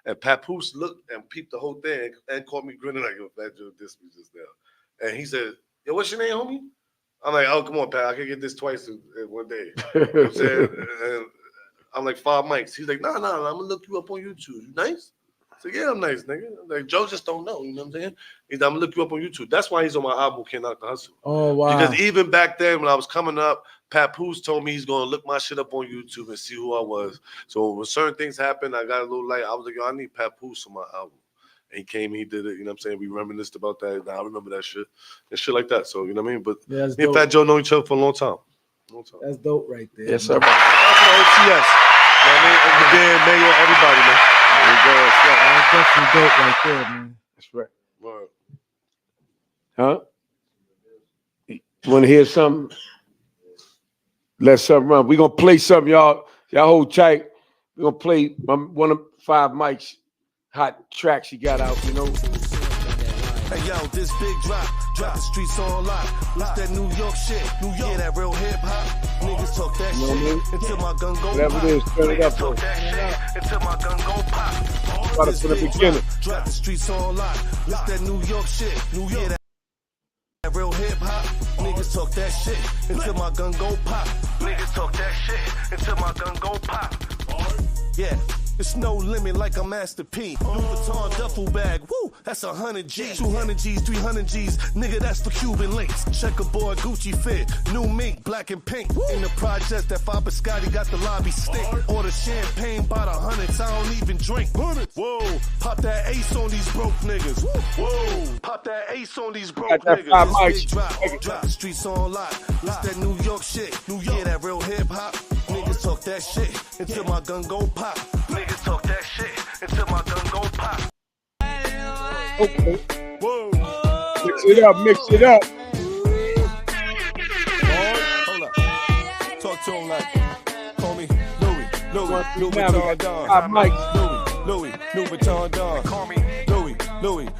[SPEAKER 6] And Papoose looked and peeped the whole thing and caught me grinning like, "Yo, Fat Joe dissed me just now." And he said, "Yo, what's your name, homie?" I'm like, "Oh, come on, Pat. I can get this twice in one day." You know what I'm saying? And I'm like, "Five Mics." He's like, nah, I'm going to look you up on YouTube. You nice? I said, "Yeah, I'm nice, nigga." I'm like, "Joe just don't know." You know what I'm saying? He's like, "I'm going to look you up on YouTube." That's why he's on my album, Can't Knock the Hustle.
[SPEAKER 4] Oh, wow.
[SPEAKER 6] Because even back then when I was coming up, Papoose told me he's going to look my shit up on YouTube and see who I was. So when certain things happened, I got a little light. I was like, "Yo, I need Papoose on my album." And he came, he did it. You know what I'm saying? We reminisced about that. Now I remember that shit and shit like that. So, you know what I mean? But
[SPEAKER 4] Yeah,
[SPEAKER 6] me and Fat Joe know each other for a long time.
[SPEAKER 4] That's dope right there.
[SPEAKER 5] Yes, sir.
[SPEAKER 6] That's my OTS. You know what I mean? And the band, Mayor, everybody, man. There you go.
[SPEAKER 4] That's definitely dope right there, man.
[SPEAKER 5] That's right.
[SPEAKER 6] Word.
[SPEAKER 5] Huh? You want to hear something? Let something run. We're going to play something, y'all. Y'all hold tight. We're going to play one of Five Mics' hot tracks he got out, you know.
[SPEAKER 1] Hey yo, this big drop the streets on lock. What's that New York shit? New York, yeah, that real hip hop. Niggas talk that
[SPEAKER 5] You know what I mean?
[SPEAKER 1] shit until my gun go
[SPEAKER 5] Whatever
[SPEAKER 1] pop.
[SPEAKER 5] it is, turn it up.
[SPEAKER 1] Niggas talk that shit until my gun go pop.
[SPEAKER 5] Start it from the beginning.
[SPEAKER 1] Drop the streets on lock. What's that New York shit? New York, yeah, that real hip hop. Niggas talk that shit until my gun go pop. Niggas talk that shit until my gun go pop. Yeah. It's no limit like a Master P. Louis Vuitton duffel bag, woo, that's 100 G's, 200 G's, 300 G's, nigga, that's for Cuban links. Checkerboard, Gucci fit, new mink, black and pink. In the project, that Faber Scotty got the lobby stink. Order champagne by the hundreds, I don't even drink. Whoa, pop that ace on these broke niggas. Whoa, pop that ace on these broke niggas. This big drop the streets on lock. It's that New York shit, New York, yeah, that real hip hop. Niggas talk that shit until my gun go pop. Niggas talk that shit until my gun go pop.
[SPEAKER 5] Okay.
[SPEAKER 1] Whoa.
[SPEAKER 5] Mix it up, mix it up.
[SPEAKER 1] Hold up. Talk to him like, call me Louis Vuitton Don.
[SPEAKER 5] Five Mics.
[SPEAKER 1] Louis Vuitton Don. Call me Louis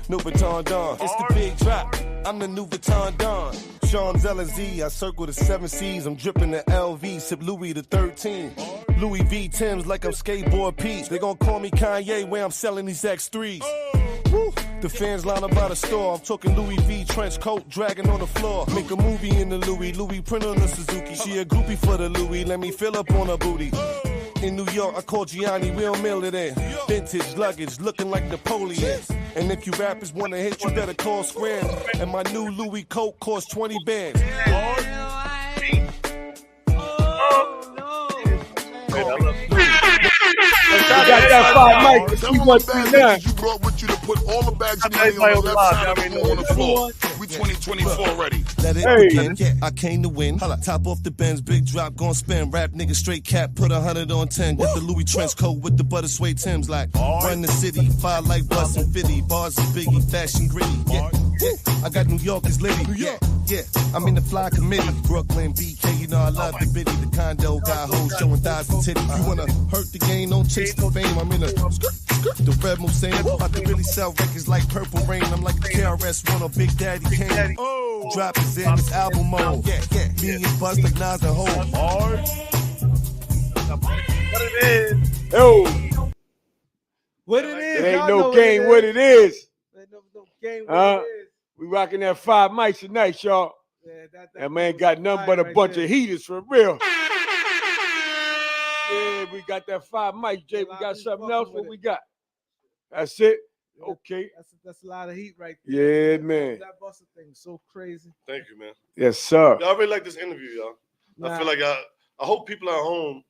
[SPEAKER 1] Vuitton Don. It's the big drop. I'm the new Vuitton Don. Champs-Élysées, I circle the 7 C's. I'm dripping the LV, sip Louis the 13. Louis V Timbs like I'm skateboard Pete. They gon' call me Kanye where I'm selling these X3s. Woo. The fans line up by the store. I'm talking Louis V trench coat, dragging on the floor. Make a movie in the Louis print on the Suzuki. She a groupie for the Louis, let me fill up on her booty. In New York, I call Gianni, we don't mail it in. Vintage luggage, looking like Napoleon. And if you rappers wanna hit, you better call Square. And my new Louis coat costs 20 bands.
[SPEAKER 5] I got that Five Mics. 3139.
[SPEAKER 2] You brought with you to put all the bags in the on the floor. We 2024 ready.
[SPEAKER 1] Let it begin. Yeah, I came to win. Top off the Benz, big drop, gon' spin. Rap nigga straight cap, put 100 on 10. Get the Louis trench coat with the butter suede Timbs like run the city. Fire like bus and fitty. Bars is biggie, fashion gritty. Yeah, I got New Yorkers litty. Yeah, I'm in the fly committee. Brooklyn, BK, you know I love the bitty. The condo got hoes showing thighs and titties. You wanna hurt the game, don't chase the fame. I'm in the red Mustang. About to really sell records like Purple Rain. I'm like the KRS-One or Big Daddy Kane. Drop is in this album mode. Yeah. Me and Busta, like Nas and Hov.
[SPEAKER 6] What it is?
[SPEAKER 5] Yo,
[SPEAKER 4] What it is?
[SPEAKER 5] it ain't
[SPEAKER 4] y'all
[SPEAKER 5] no
[SPEAKER 4] know
[SPEAKER 5] game what it is.
[SPEAKER 4] Ain't no game what it is.
[SPEAKER 5] We rocking that 5 mics tonight, y'all.
[SPEAKER 4] Yeah,
[SPEAKER 5] That man got nothing but a bunch of heaters for real. Yeah, we got that 5 mics, Jay. We got something else. What we got? That's it. Okay.
[SPEAKER 4] That's a lot of heat right there.
[SPEAKER 5] Yeah, man.
[SPEAKER 4] That Busta thing is so crazy.
[SPEAKER 6] Thank you, man.
[SPEAKER 5] Yes, sir.
[SPEAKER 6] Y'all really like this interview, y'all. I feel like I hope people at home.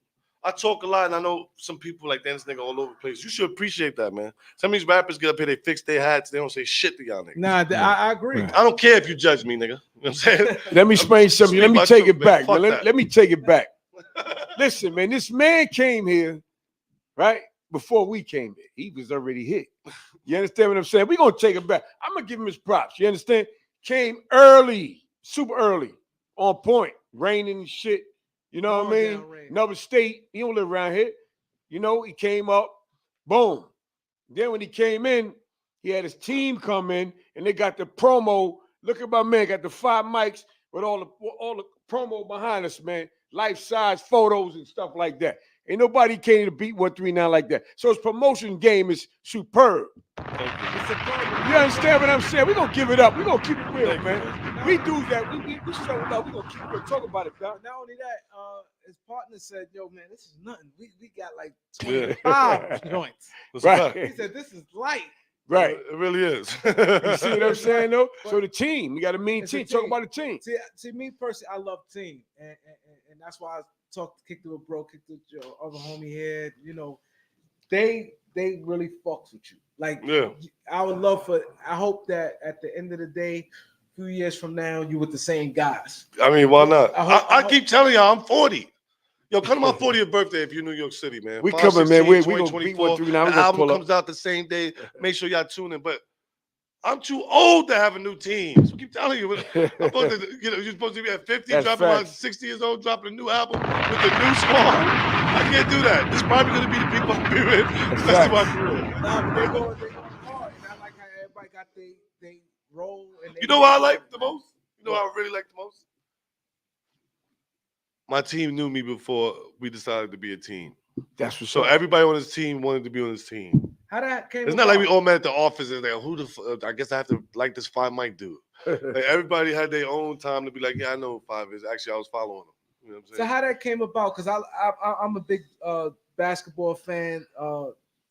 [SPEAKER 6] I talk a lot, and I know some people like this nigga all over the place. You should appreciate that, man. Some of these rappers get up here, they fix their hats, they don't say shit to y'all niggas.
[SPEAKER 4] Nah, I agree.
[SPEAKER 6] I don't care if you judge me, nigga. You know what I'm saying?
[SPEAKER 5] Let me explain something. Let me take it back.
[SPEAKER 6] Fuck
[SPEAKER 5] Man.
[SPEAKER 6] that.
[SPEAKER 5] Let me take it back. Listen, man, this man came here, right? Before we came here. He was already hit. You understand what I'm saying? We're going to take it back. I'm going to give him his props. You understand? Came early, super early, on point, raining and shit. You know what I mean? Another state. He don't live around here. You know, he came up, boom. Then when he came in, he had his team come in, and they got the promo. Look at my man, got the 5 mics with all the promo behind us, man. Life-size photos and stuff like that. Ain't nobody came to beat 139 like that. So his promotion game is superb. You understand what I'm saying? We're going to give it up. We're going to keep it real, man. We do that. We show it up. We're going to keep it real. Talk about it, pal.
[SPEAKER 4] Not only that, his partner said, yo, man, this is nothing. We got like 25 joints.
[SPEAKER 5] Right.
[SPEAKER 4] He said, this is light.
[SPEAKER 5] Right.
[SPEAKER 6] It really is.
[SPEAKER 5] You see what I'm saying, though? So the team. We got a mean team. Talk about the team.
[SPEAKER 4] See, me personally, I love team. And that's why I kicked it with bro, kicked it with your other homie here. You know, they really fucks with you. Like,
[SPEAKER 6] yeah.
[SPEAKER 4] I hope that at the end of the day, a few years from now, you with the same guys.
[SPEAKER 6] I mean, why not?
[SPEAKER 4] I
[SPEAKER 6] keep telling y'all, I'm 40. Yo, come to my 40th birthday if you're New York City, man.
[SPEAKER 5] We coming, man. We gonna beat
[SPEAKER 6] 2024.
[SPEAKER 5] 139.
[SPEAKER 6] The album comes out the same day. Make sure y'all tune in. But I'm too old to have a new team. So I keep telling you, you're supposed to be at 50,
[SPEAKER 5] That's
[SPEAKER 6] dropping
[SPEAKER 5] facts.
[SPEAKER 6] around 60 years old, dropping a new album with the new squad. I can't do that. This is probably going to be the people I'll be with the rest of my career.
[SPEAKER 4] Nah, but they going hard. And I like how everybody got they role. And
[SPEAKER 6] You know what I like the most? You know what I really like the most? My team knew me before we decided to be a team.
[SPEAKER 5] That's what's
[SPEAKER 6] So
[SPEAKER 5] up.
[SPEAKER 6] everybody on his team wanted to be on his team.
[SPEAKER 4] How that came
[SPEAKER 6] It's not like we all met at the office and like, who the I guess I have to like this 5 mic dude. Like, everybody had their own time to be like, yeah, I know who 5 is. Actually, I was following him. You know what I'm
[SPEAKER 4] So
[SPEAKER 6] saying?
[SPEAKER 4] how that came about? Because I'm a big basketball fan,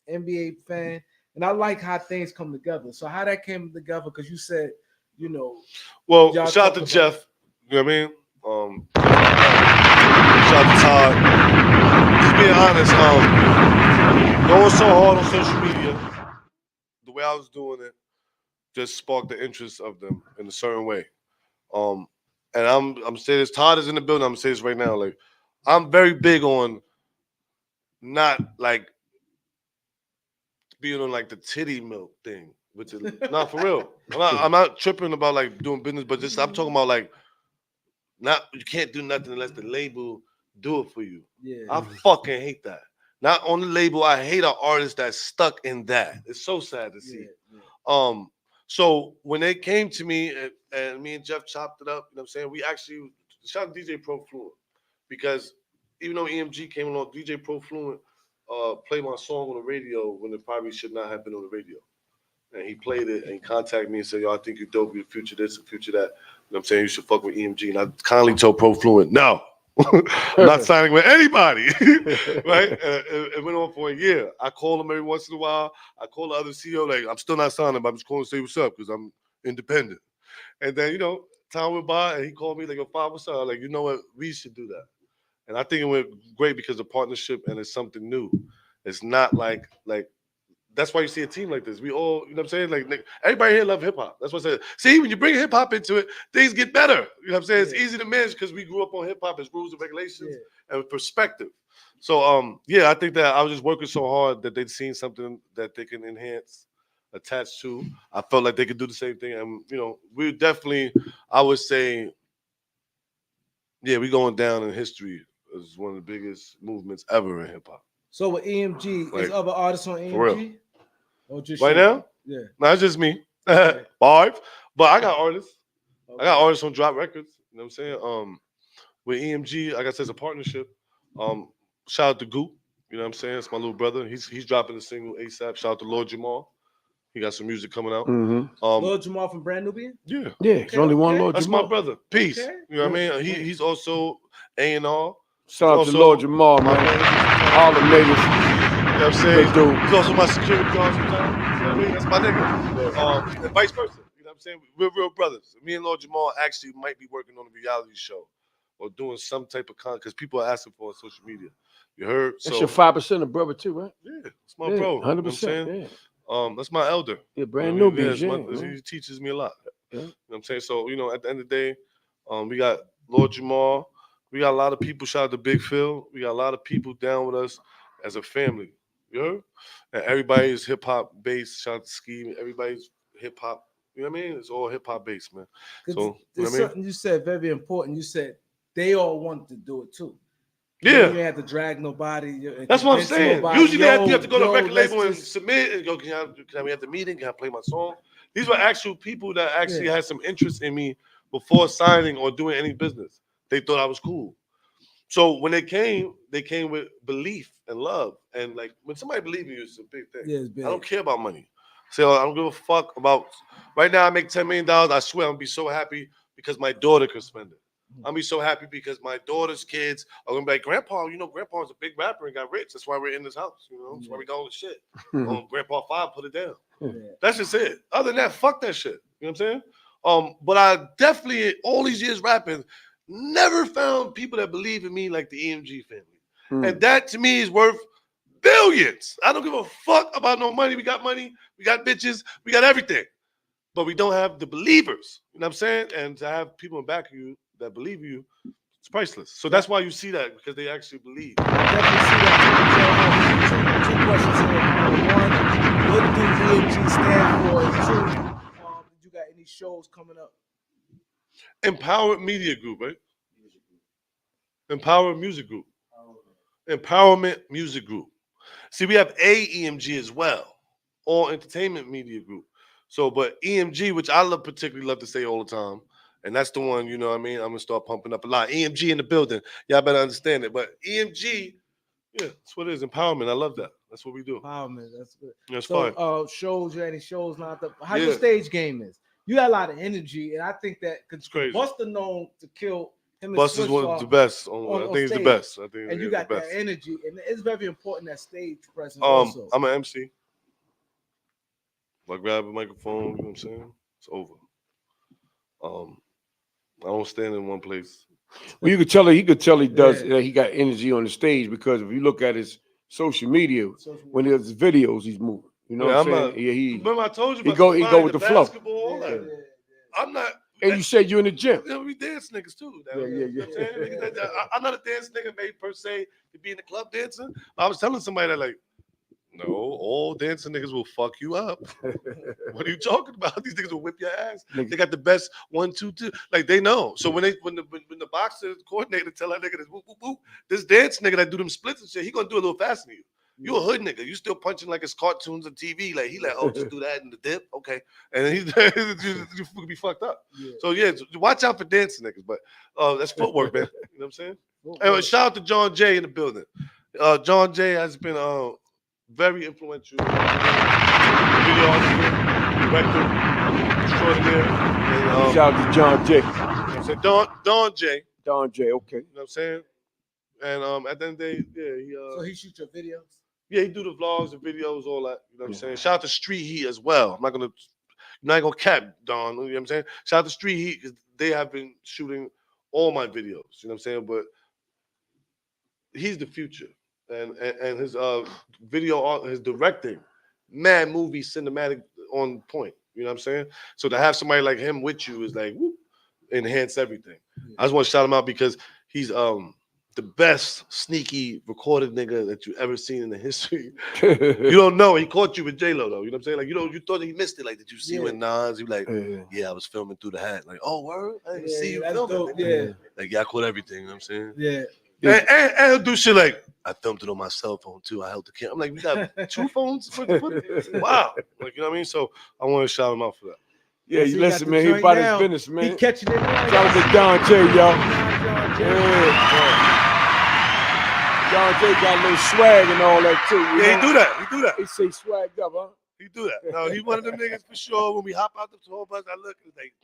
[SPEAKER 4] NBA fan, and I like how things come together. So how that came together? Because you said, you know.
[SPEAKER 6] Well,
[SPEAKER 4] y'all
[SPEAKER 6] shout out to
[SPEAKER 4] talk
[SPEAKER 6] Jeff. You know what I mean? Shout out to Todd. Just being honest, going so hard on social media, the way I was doing it, just sparked the interest of them in a certain way. And I'm saying this, Todd is in the building, I'm gonna say this right now. Like, I'm very big on not like being on like the titty milk thing, which is not for real. I'm not tripping about like doing business, but just I'm talking about like you can't do nothing unless the label do it for you.
[SPEAKER 4] Yeah.
[SPEAKER 6] I fucking hate that. Not on the label, I hate an artist that's stuck in that. It's so sad to see.
[SPEAKER 4] Yeah.
[SPEAKER 6] So when they came to me and me and Jeff chopped it up, you know what I'm saying? We actually shout out DJ Pro Fluent, because even though EMG came along, DJ Pro Fluent played my song on the radio when it probably should not have been on the radio. And he played it and he contacted me and said, yo, I think you're dope, you're future this and future that. You know what I'm saying? You should fuck with EMG. And I kindly told Pro Fluent, no. I'm not signing with anybody. Right? It went on for a year. I call him every once in a while. I call the other CEO, like, I'm still not signing, but I'm just calling to say what's up because I'm independent. And then, you know, time went by and he called me like, yo, Five, what's up? I'm like, you know what? We should do that. And I think it went great because of partnership and it's something new. It's not like that's why you see a team like this. We all, you know what I'm saying? Like everybody here love hip hop. That's what I said. See, when you bring hip hop into it, things get better. You know what I'm saying? It's easy to manage because we grew up on hip hop as rules and regulations and perspective. So yeah, I think that I was just working so hard that they'd seen something that they can enhance, attach to. I felt like they could do the same thing. And you know, we definitely, I would say, yeah, we going down in history as one of the biggest movements ever in hip hop.
[SPEAKER 4] So with EMG, is other artists on
[SPEAKER 6] For real.
[SPEAKER 4] EMG? Or just
[SPEAKER 6] Right
[SPEAKER 4] you?
[SPEAKER 6] now?
[SPEAKER 4] Yeah.
[SPEAKER 6] No, it's just me.
[SPEAKER 4] Okay.
[SPEAKER 6] Barb. But I got artists.
[SPEAKER 4] Okay.
[SPEAKER 6] I got artists on Drop Records. You know what I'm saying? With EMG, like I said, it's a partnership. Shout out to Goop. You know what I'm saying? It's my little brother. He's dropping a single ASAP. Shout out to Lord Jamar. He got some music coming out.
[SPEAKER 4] Lord Jamar from Brand Nubian?
[SPEAKER 6] Yeah.
[SPEAKER 5] Yeah, it's only one Lord
[SPEAKER 6] That's
[SPEAKER 5] Jamar.
[SPEAKER 6] my brother. Peace.
[SPEAKER 4] Okay.
[SPEAKER 6] You know what I mean? He's also A&R.
[SPEAKER 5] Shout out to Lord Jamar, man. All the niggas.
[SPEAKER 6] You know what I'm saying?
[SPEAKER 5] They do.
[SPEAKER 6] He's also my security guard sometimes. You know what I mean? That's my nigga. And vice versa. You know what I'm saying? We're real brothers. Me and Lord Jamal actually might be working on a reality show or doing some type of content because people are asking for it on social media. You heard?
[SPEAKER 5] That's your 5% of brother too, right?
[SPEAKER 6] Yeah, it's my bro.
[SPEAKER 5] 100%.
[SPEAKER 6] You know what I'm saying? That's my elder.
[SPEAKER 5] Yeah, Brand
[SPEAKER 6] you know
[SPEAKER 5] Nubian.
[SPEAKER 6] He teaches me a lot.
[SPEAKER 5] Yeah.
[SPEAKER 6] You know what I'm saying? So, you know, at the end of the day, we got Lord Jamal. We got a lot of people. Shout out to Big Phil. We got a lot of people down with us as a family. You heard? And everybody is hip hop based. Shout out to Ski. Everybody's hip hop. You know what I mean? It's all hip hop based, man. So
[SPEAKER 4] there's something you said very important. You said they all want to do it too.
[SPEAKER 6] Yeah.
[SPEAKER 4] You have to drag nobody.
[SPEAKER 6] That's what I'm saying. Usually you have to go to a record label and
[SPEAKER 4] just
[SPEAKER 6] submit and go, can we have the meeting? Can I play my song? These were actual people that actually had some interest in me before signing or doing any business. They thought I was cool. So when they came with belief and love. And like when somebody believes in you, it's a big thing.
[SPEAKER 4] Yeah, it's big.
[SPEAKER 6] I don't care about money. So I don't give a fuck about right now I make $10 million. I swear I'm gonna be so happy because my daughter could spend it. I'm gonna be so happy because my daughter's kids are gonna be like, Grandpa, you know, Grandpa's a big rapper and got rich. That's why we're in this house, you know. That's why we got all the shit. Grandpa 5 put it down. That's just it. Other than that, fuck that shit. You know what I'm saying? But I definitely all these years rapping, never found people that believe in me like the EMG family. And that to me is worth billions. I don't give a fuck about no money. We got bitches, we got everything. But we don't have the believers. You know what I'm saying? And to have people in back of you that believe you, it's priceless. So that's why you see that, because they actually believe.
[SPEAKER 4] I definitely see that. So, two questions here. One, what do EMG stand for? And two, did you got any shows coming up?
[SPEAKER 6] Empowered Media Group, right? Empowered Music Group. Empowerment Music Group. See, we have AEMG as well, All Entertainment Media Group. So, but EMG, which I particularly love to say all the time, and that's the one, you know what I mean? I'm going to start pumping up a lot. EMG in the building. Y'all better understand it. But EMG, yeah, that's what it is. Empowerment. I love that. That's what we do.
[SPEAKER 4] Empowerment. That's good.
[SPEAKER 6] That's
[SPEAKER 4] so,
[SPEAKER 6] fine.
[SPEAKER 4] Shows, you had any shows lined up? How your stage game is? You got a lot of energy, and I think that because Busta known to kill him.
[SPEAKER 6] Busta's one of the best. I think he's the best. I think
[SPEAKER 4] and you got that energy, and it's very important that stage presence. Also,
[SPEAKER 6] I'm an MC. If I grab a microphone, you know what I'm saying? It's over. I don't stand in one place.
[SPEAKER 5] Well, you could tell he does. He got energy on the stage because if you look at his social media, when there's videos, he's moving. You know what I'm saying?
[SPEAKER 6] Remember I told you
[SPEAKER 5] about he go with the flow.
[SPEAKER 6] All that. I'm not.
[SPEAKER 5] And you said you in the gym.
[SPEAKER 6] Yeah, we dance niggas too.
[SPEAKER 5] Yeah.
[SPEAKER 6] You know what I'm saying? I'm not a dance nigga made per se to be in the club dancing. I was telling somebody that like, no, all dancing niggas will fuck you up. What are you talking about? These niggas will whip your ass. They got the best 1, 2, 2. Like they know. So when the boxer coordinator tell that nigga this whoop, whoop, whoop, this dance nigga that do them splits and shit, he gonna do a little faster than you. You a hood nigga. You still punching like it's cartoons and TV. Like he like, oh, just do that in the dip, okay. And then you could be fucked up. Yeah. So yeah, watch out for dancing niggas. But that's footwork, man. You know what I'm saying? And shout out to John Jay in the building. John Jay has been very influential. Videographer, director, extraordinaire. And,
[SPEAKER 5] shout out to John Jay.
[SPEAKER 6] You know what I'm saying? Don Jay.
[SPEAKER 5] Don Jay, okay.
[SPEAKER 6] You know what I'm saying? And at the end of the day, yeah,
[SPEAKER 4] so he shoots your videos?
[SPEAKER 6] Yeah, he do the vlogs, the videos, all that. You know what I'm saying? Shout out to Street Heat as well. I'm not gonna cap Don. You know what I'm saying? Shout out to Street Heat because they have been shooting all my videos. You know what I'm saying? But he's the future, and his video art, his directing mad movie cinematic on point. You know what I'm saying? So to have somebody like him with you is like whoop, enhance everything. I just want to shout him out because he's the best sneaky recorded nigga that you ever seen in the history. You don't know. He caught you with J-Lo though. You know what I'm saying? Like you thought he missed it. Like, did you see when Nas? You like, yeah, I was filming through the hat. Like, oh word, I didn't see you filming.
[SPEAKER 4] Dope, yeah.
[SPEAKER 6] Like, yeah, I caught everything. You know what I'm saying?
[SPEAKER 4] Yeah.
[SPEAKER 6] And he'll do shit like, I filmed it on my cell phone too. I held the camera. I'm like, we got 2 phones for the footage? Wow. Like, you know what I mean? So I want to shout him out for that.
[SPEAKER 5] Yeah, you listen, man. He about his business, man.
[SPEAKER 4] He catching it now.
[SPEAKER 5] Shout out to Don J, y'all. Don J got a little swag and all that too.
[SPEAKER 6] Yeah, he do that.
[SPEAKER 5] He say swagged up, huh?
[SPEAKER 6] He do that. No, he one of them niggas for sure. When we hop out the tour bus, I look and like,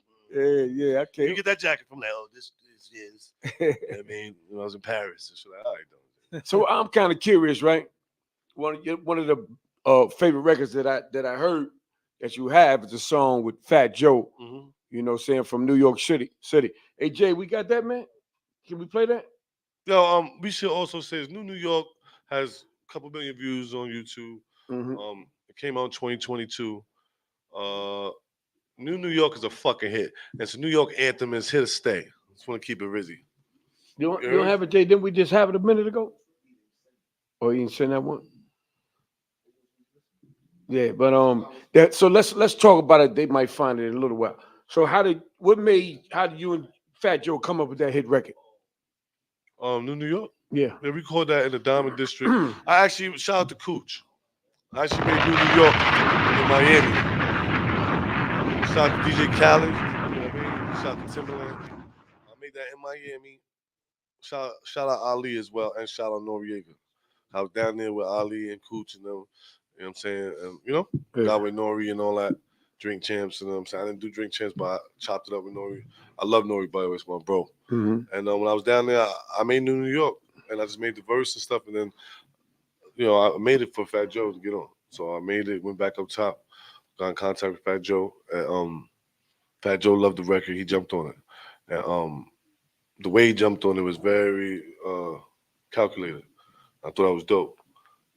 [SPEAKER 5] yeah, I can't.
[SPEAKER 6] You get that jacket from like, oh, this is. I mean, when I was in Paris, and shit, like, all right, though.
[SPEAKER 5] So I'm kind of curious, right? One of the favorite records that I heard that you have is a song with Fat Joe.
[SPEAKER 6] Mm-hmm.
[SPEAKER 5] You know, saying from New York City. Hey Jay, we got that, man? Can we play that?
[SPEAKER 6] Yo, we should also say New York has a couple million views on YouTube.
[SPEAKER 5] Mm-hmm.
[SPEAKER 6] It came out in 2022. New York is a fucking hit. It's a New York anthem. It's here to stay. I just want to keep it rizzy.
[SPEAKER 5] You don't have it, Jay? Didn't we just have it a minute ago? Oh, you didn't send that one? Yeah, but so let's talk about it. They might find it in a little while. So how did you and Fat Joe come up with that hit record?
[SPEAKER 6] New York?
[SPEAKER 5] Yeah.
[SPEAKER 6] They recorded that in the Diamond District. I actually shout out to Cooch. I actually made New York in Miami. Shout out to DJ Khaled. You know what I mean? Shout out to Timberland. I made that in Miami. Shout out Ali as well, and shout out Noriega. I was down there with Ali and Cooch and them. You know what I'm saying? And, got with Nori and all that. Drink Champs, you know what I'm saying? I didn't do Drink Champs, but I chopped it up with Nori. I love Nori, by the way, it's my bro.
[SPEAKER 5] Mm-hmm.
[SPEAKER 6] And when I was down there, I made New York, and I just made the verse and stuff, and then, I made it for Fat Joe to get on. So I made it, went back up top, got in contact with Fat Joe, and Fat Joe loved the record. He jumped on it. And the way he jumped on it was very calculated. I thought it was dope.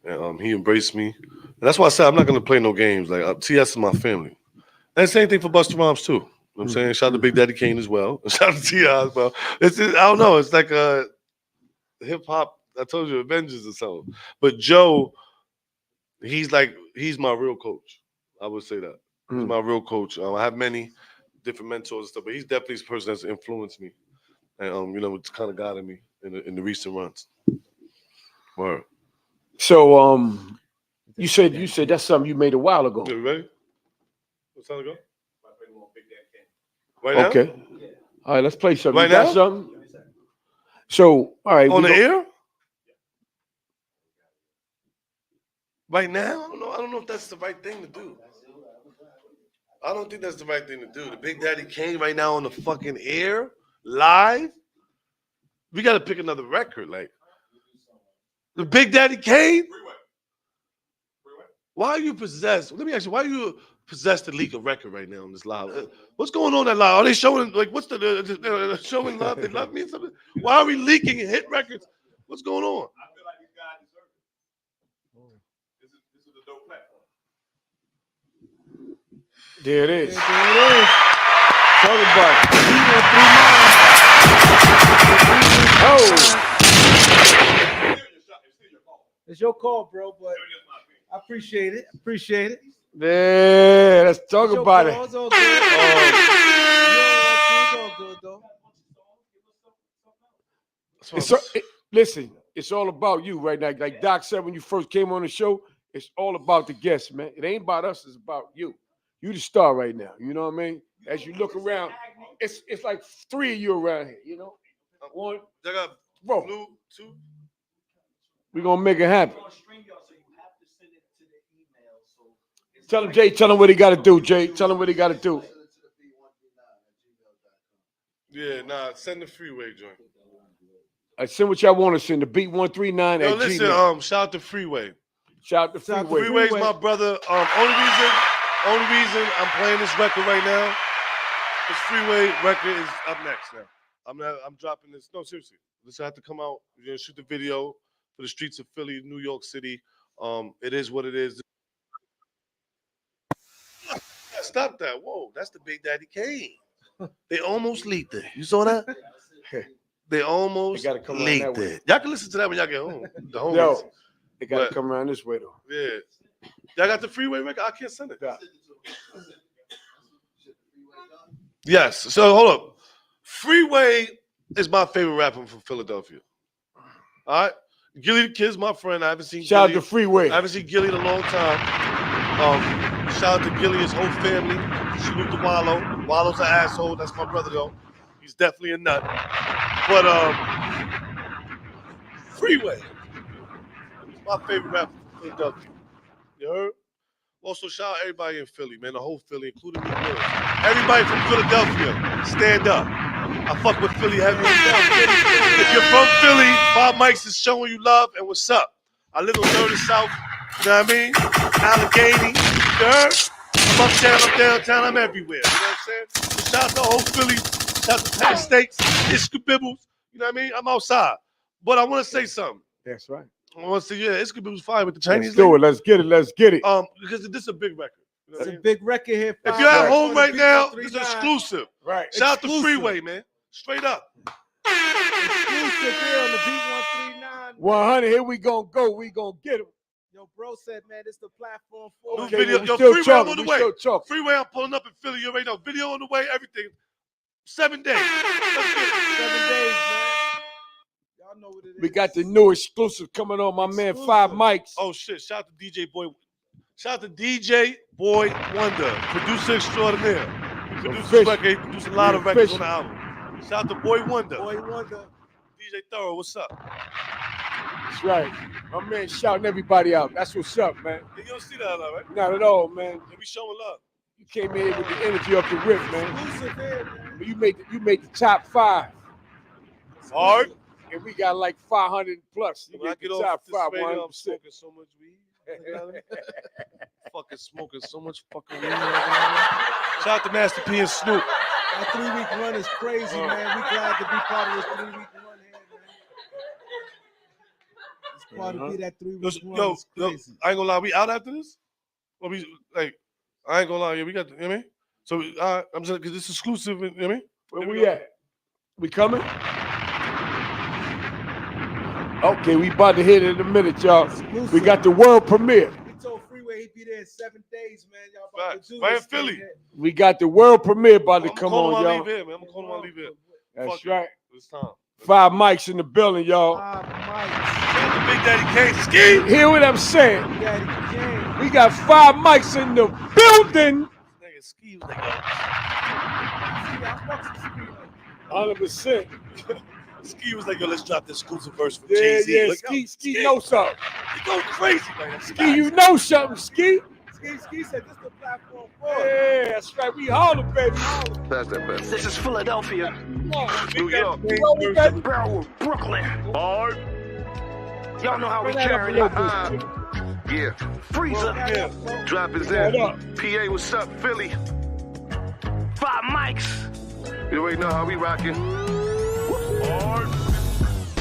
[SPEAKER 6] And he embraced me. And that's why I said I'm not going to play no games. Like, TS is my family. And the same thing for Busta Rhymes, too. You know what I'm saying? Shout out to Big Daddy Kane as well. Shout out to T.I. as well. I don't know. It's like hip-hop, I told you, Avengers or something. But Joe, he's my real coach. I would say that. He's my real coach. I have many different mentors and stuff, but he's definitely the person that's influenced me. And, it's kind of guided me in the recent runs. Word.
[SPEAKER 5] So, you said that's something you made a while ago.
[SPEAKER 6] You ready? What's time to go? Right now?
[SPEAKER 5] Okay. All right, let's play something.
[SPEAKER 6] Right
[SPEAKER 5] you got
[SPEAKER 6] now?
[SPEAKER 5] something? So, all right.
[SPEAKER 6] On the air? Right now? I don't know if that's the right thing to do. I don't think that's the right thing to do. The Big Daddy Kane right now on the fucking air, live. We got to pick another record. Like, the Big Daddy Kane? Why are you possessed? Let me ask you, why are you possessed to leak a record right now on this live? What's going on that live? Are they showing, like, what's the showing love? They love me or something? Why are we leaking hit records? What's going on?
[SPEAKER 2] I feel like these guys deserve it. This is a dope platform.
[SPEAKER 5] There it is.
[SPEAKER 4] There it is.
[SPEAKER 5] Talk about it.
[SPEAKER 4] It's your call, bro, but I appreciate it.
[SPEAKER 5] Yeah, let's talk about it.
[SPEAKER 4] It's all good. It's all good, though.
[SPEAKER 5] Listen, it's all about you right now. Like Doc said when you first came on the show, it's all about the guests, man. It ain't about us, it's about you. You the star right now. You know what I mean? As you look around, it's like 3 of you around here, you know? One,
[SPEAKER 6] I got
[SPEAKER 5] bro.
[SPEAKER 6] blue, 2.
[SPEAKER 5] We're gonna make it happen. Tell him, Jay, tell him what he gotta do, Jay. Tell him what he gotta do.
[SPEAKER 6] Yeah, send the Freeway joint.
[SPEAKER 5] I send what y'all want to send. The beat 139
[SPEAKER 6] Yo,
[SPEAKER 5] at
[SPEAKER 6] listen,
[SPEAKER 5] Gmail.
[SPEAKER 6] shout out to Freeway.
[SPEAKER 5] Shout out to Freeway.
[SPEAKER 6] Freeway's my brother. Only reason I'm playing this record right now, this Freeway record is up next now. I'm dropping this. No, seriously. This have to come out. We're gonna shoot the video for the streets of Philly, New York City. It is what it is. stop that. Whoa, that's the Big Daddy Kane. They almost leaked it. You saw that? They almost leaked it. Y'all can listen to that when y'all get home. The home
[SPEAKER 5] Yo, they got to come around this way, though.
[SPEAKER 6] Yeah. Y'all got the Freeway record? I can't send it. Yeah. Yes. So, hold up. Freeway is my favorite rapper from Philadelphia. All right? Gilly the Kid's my friend. I haven't seen
[SPEAKER 5] Shout out to Freeway.
[SPEAKER 6] I haven't seen Gilly in a long time. Shout out to Gilly, his whole family. Salute to Wallow. Wallow's an asshole. That's my brother, though. He's definitely a nut. But Freeway is my favorite rapper from Philadelphia. You heard? Also, shout out everybody in Philly, man. The whole Philly, including me. Everybody from Philadelphia, stand up. I fuck with Philly heavy. If you're from Philly, Bob Mikes is showing you love, and what's up? I live on 3rd South, you know what I mean? Allegheny, you heard? I'm uptown, I'm downtown, I'm everywhere. You know what I'm saying? So shout out to the whole Philly, shout out to Pat Steaks, Iska Bibbles, you know what I mean? I'm outside. But I want to say something.
[SPEAKER 5] That's right.
[SPEAKER 6] I want to say, yeah, Iska Bibbles fine with the Chinese.
[SPEAKER 5] Let's do it. Let's get it. Let's get it.
[SPEAKER 6] Because this is a big record. You know
[SPEAKER 4] it's a big record here.
[SPEAKER 6] If you're at home right now, this is exclusive.
[SPEAKER 5] Right.
[SPEAKER 6] Shout out to Freeway, man. Straight up.
[SPEAKER 4] Exclusive here on the Beat 139.
[SPEAKER 5] 100. Here we gonna go. We gonna get him.
[SPEAKER 4] Yo, bro said, man, this the platform for
[SPEAKER 6] New video. Yo, Freeway on the way. Freeway, I'm pulling up in Philly. You already know. Video on the way. Everything. 7 days.
[SPEAKER 4] 7 days, man. Y'all know what it is.
[SPEAKER 5] We got the new exclusive coming on. My man, 5 Mics.
[SPEAKER 6] Oh shit! Shout out to DJ Boy. Shout out to DJ Boy Wonder, producer extraordinaire. He produces records. He produces a lot of records on the album. Shout out to Boy Wonder.
[SPEAKER 4] Boy Wonder.
[SPEAKER 6] DJ Thorough, what's up?
[SPEAKER 5] That's right. My man shouting everybody out. That's what's up, man.
[SPEAKER 6] You don't see that a lot, right?
[SPEAKER 5] Not at all, man.
[SPEAKER 6] They be showing love.
[SPEAKER 5] You came in with the energy off the rip, man.
[SPEAKER 4] Exclusive here, man.
[SPEAKER 5] You made the top 5.
[SPEAKER 6] Hard.
[SPEAKER 5] And we got like 500 plus. You
[SPEAKER 6] when I get off
[SPEAKER 5] top
[SPEAKER 6] this
[SPEAKER 5] 5,
[SPEAKER 6] radio, I'm smoking so much weed. Fucking smoking so much fucking weed. Shout out to Master P and Snoop.
[SPEAKER 4] That 3-week run is crazy, man. We glad to be part of this 3-week run here, man. It's part of be that 3-week run. Yo,
[SPEAKER 6] I ain't gonna lie, we out after this? Or we like? I ain't gonna lie, yeah, we got. You know what I mean? So I'm just because it's exclusive. You know what I mean?
[SPEAKER 5] Where we at? We coming? Okay, we about to hit it in a minute, y'all. We got the world premiere.
[SPEAKER 4] We told Freeway he'd be there in 7 days, man. Y'all about to do
[SPEAKER 6] right
[SPEAKER 4] this
[SPEAKER 6] in Philly.
[SPEAKER 5] We got the world premiere about to come on, y'all.
[SPEAKER 6] I'm gonna call him. I'll leave here.
[SPEAKER 5] That's right.
[SPEAKER 6] It's time.
[SPEAKER 5] 5 Mics in the building, y'all.
[SPEAKER 4] 5 Mics.
[SPEAKER 6] Shout out to Big Daddy Kane. Ski.
[SPEAKER 5] Hear what I'm saying?
[SPEAKER 4] Big Daddy Kane.
[SPEAKER 5] We got 5 Mics in the building.
[SPEAKER 6] Nigga, Ski was like,
[SPEAKER 5] 100%.
[SPEAKER 6] Ski was like, yo, let's drop this exclusive verse from
[SPEAKER 5] Yeah,
[SPEAKER 6] Jay-Z.
[SPEAKER 5] yeah.
[SPEAKER 6] Like,
[SPEAKER 5] Ski know something.
[SPEAKER 6] You go crazy, man.
[SPEAKER 5] Ski, you know something, Ski.
[SPEAKER 4] Ski said this is the platform for
[SPEAKER 5] Yeah, that's right. We holler, baby.
[SPEAKER 7] That's that best. This is Philadelphia.
[SPEAKER 6] New York.
[SPEAKER 7] Brooklyn.
[SPEAKER 6] Hard.
[SPEAKER 7] Y'all know how we carry it. Yeah. Freezer.
[SPEAKER 6] Yeah.
[SPEAKER 7] Drop is in. PA, what's up, Philly? 5 Mics.
[SPEAKER 6] You already know how we rocking. Hard.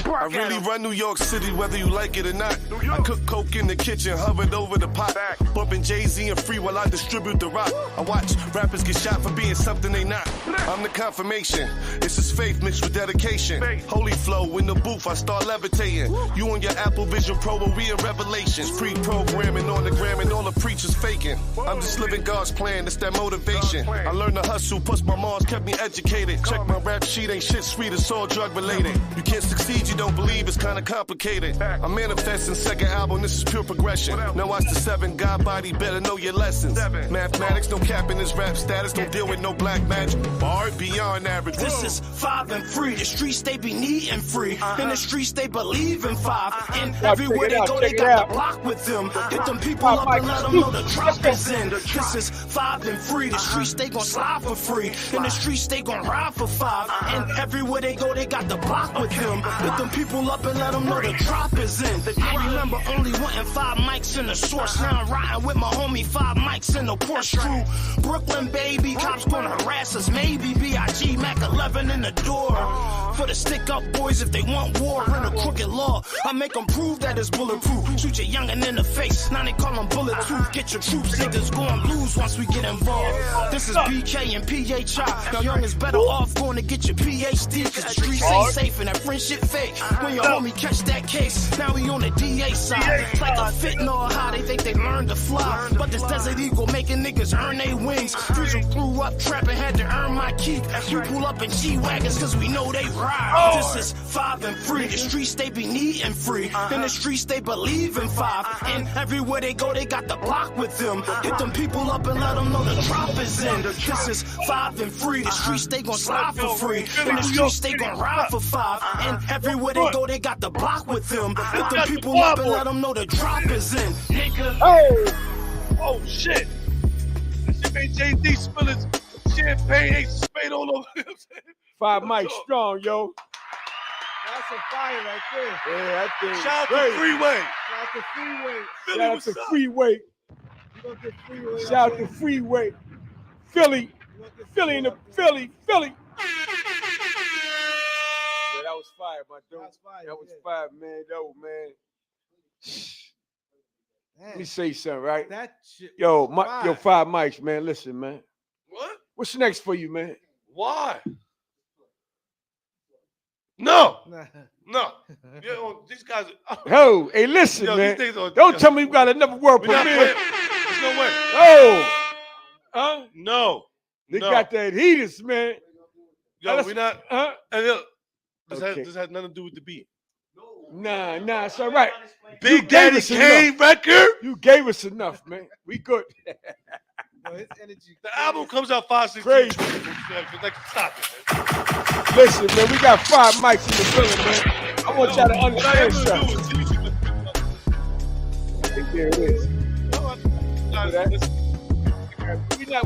[SPEAKER 1] I really run New York City, whether you like it or not. I cook coke in the kitchen, hovered over the pot. Bumping Jay-Z and Free while I distribute the rock. I watch rappers get shot for being something they not. I'm the confirmation. It's his faith mixed with dedication. Holy flow in the booth, I start levitating. You on your Apple Vision Pro, but we in Revelations. Pre-programming on the gram and all the preachers faking. I'm just living God's plan, it's that motivation. I learned to hustle, plus my moms kept me educated. Check my rap sheet, ain't shit sweet, it's all drug related. You can't succeed, you don't believe, it's kinda complicated. I'm manifesting second album, this is pure progression. Now watch the 7, God body, better know your lessons. Mathematics, no cap in this rap status, don't deal with no black magic. Bar beyond average.
[SPEAKER 8] This is 5 and free. The streets they be needing free. In the streets they believe in 5. And everywhere they go, they got the block with them. Hit them people up and let them know the drop is in. This is 5 and free. The streets they gon' slide for free. In the streets they gon' ride for 5. And everywhere they go, they got the block with them. Hit them people up and let them know the drop is in. I remember only wanting 5 Mics in the source. Now I'm riding with my homie 5 Mics in the Porsche crew. Brooklyn baby, cops gonna harass passes, maybe B.I.G. Mac 11 in the door. For the stick up boys if they want war in a crooked law. I make them prove that it's bulletproof. Shoot your youngin' in the face, now they call them bulletproof. Get your troops, niggas gon' lose once we get involved. This is BK and PHI. Now young is better off going to get your PhD, cause the streets ain't safe and that friendship fake. When your homie catch that case, now we on the DA side. It's like a fit or how they think they learned to fly. But this Desert Eagle making niggas earn their wings. Fusion grew up trapping, had to earn my keep. We pull up in G-Wagons cause we know they ride. This is 5 and free. The streets they be needin' free. In the streets they believe in 5. And everywhere they go they got the block with them. Hit them people up and let them know the drop is in. This is 5 and free. The streets they gon' slide for free. In the streets they gon' ride for 5. And everywhere they go they got the block with them. Hit them people up and let them know the drop is in. Nigga.
[SPEAKER 6] Oh shit. This shit made Jay-Z spill his champagne, Ace of Spade all over him.
[SPEAKER 5] 5 mics strong, yo.
[SPEAKER 4] That's a fire right there.
[SPEAKER 5] Yeah, that thing.
[SPEAKER 6] Shout out to Freeway.
[SPEAKER 4] Shout out to Freeway.
[SPEAKER 5] Shout out to Freeway.
[SPEAKER 4] You gonna get Freeway.
[SPEAKER 5] Shout out to Freeway. Philly. Philly in the Philly. Yeah, that was fire, my dude. That was fire, man. Man. Let me say something, right?
[SPEAKER 4] That shit.
[SPEAKER 5] Yo, 5 mics, man. Listen, man.
[SPEAKER 6] What?
[SPEAKER 5] What's next for you, man?
[SPEAKER 6] Why? No. Yo, these guys.
[SPEAKER 5] Yo, hey, listen, man. Don't tell me you got another world premiere.
[SPEAKER 6] There's no way.
[SPEAKER 5] Oh. Huh?
[SPEAKER 6] No.
[SPEAKER 5] They got that heaters, man.
[SPEAKER 6] Yo, we're not.
[SPEAKER 5] Huh?
[SPEAKER 6] And look, this has nothing to do with the beat.
[SPEAKER 5] Nah, it's all right.
[SPEAKER 6] Big Daddy Kane record.
[SPEAKER 5] You gave us enough, man. We good.
[SPEAKER 4] His energy.
[SPEAKER 6] The album comes out 5, 6
[SPEAKER 5] Crazy.
[SPEAKER 6] Like, stop it, man.
[SPEAKER 5] Listen, man, we got 5 mics in the building, man. I want y'all to understand something. There it is.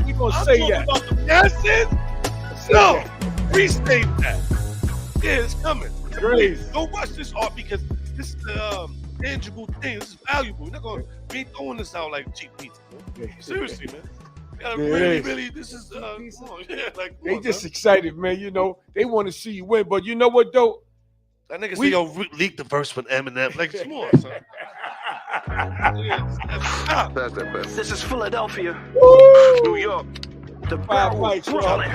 [SPEAKER 5] We gonna say that.
[SPEAKER 6] About the Yasin? No, restate that. Yeah, it's coming.
[SPEAKER 5] Crazy.
[SPEAKER 6] Don't rush this art because this is the tangible thing. This is valuable. We're not gonna be throwing this out like cheap pizza. Seriously, man. Really, this is
[SPEAKER 5] they just excited, man. You know, they want to see you win, but you know what though?
[SPEAKER 6] That nigga say yo leak the verse with Eminem. Like, come on, son.
[SPEAKER 7] That's that best.
[SPEAKER 8] This is Philadelphia.
[SPEAKER 7] New York.
[SPEAKER 8] The
[SPEAKER 5] 5
[SPEAKER 8] barrel
[SPEAKER 5] mics, bro. Let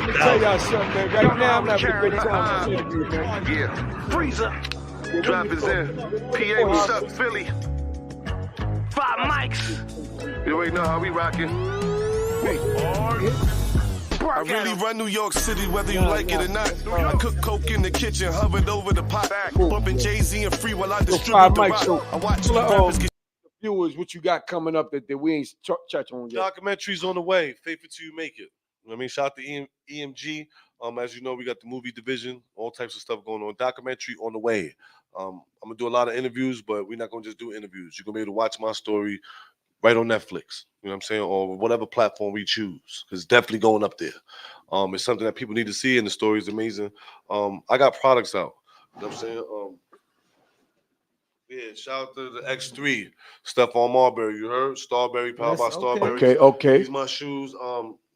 [SPEAKER 5] me tell y'all something, man. Right now, I'm having a good time with this interview, man.
[SPEAKER 7] Yeah.
[SPEAKER 8] freezer.
[SPEAKER 7] Drop is in. PA, what's up, Philly?
[SPEAKER 8] 5 mics.
[SPEAKER 7] You already know how we rocking.
[SPEAKER 1] I really run New York City, whether you like it or not. I cook coke in the kitchen, hovered over the pot. Bumping Jay-Z and Free while I distribute the rock. I watch the rappers get
[SPEAKER 5] viewers, what you got coming up that we ain't touch on yet?
[SPEAKER 6] Documentaries on the way. Faithful to you, make it. You know what I mean? Shout out to EMG. As you know, we got the movie division, all types of stuff going on. Documentary on the way. I'm gonna do a lot of interviews, but we're not gonna just do interviews. You're gonna be able to watch my story right on Netflix. You know what I'm saying? Or whatever platform we choose. Because it's definitely going up there. It's something that people need to see, and the story is amazing. I got products out. You know what I'm saying? Yeah, shout out to the X3 stuff on Marbury. You heard? Starberry, powered by Starberry.
[SPEAKER 5] Okay.
[SPEAKER 6] These my shoes.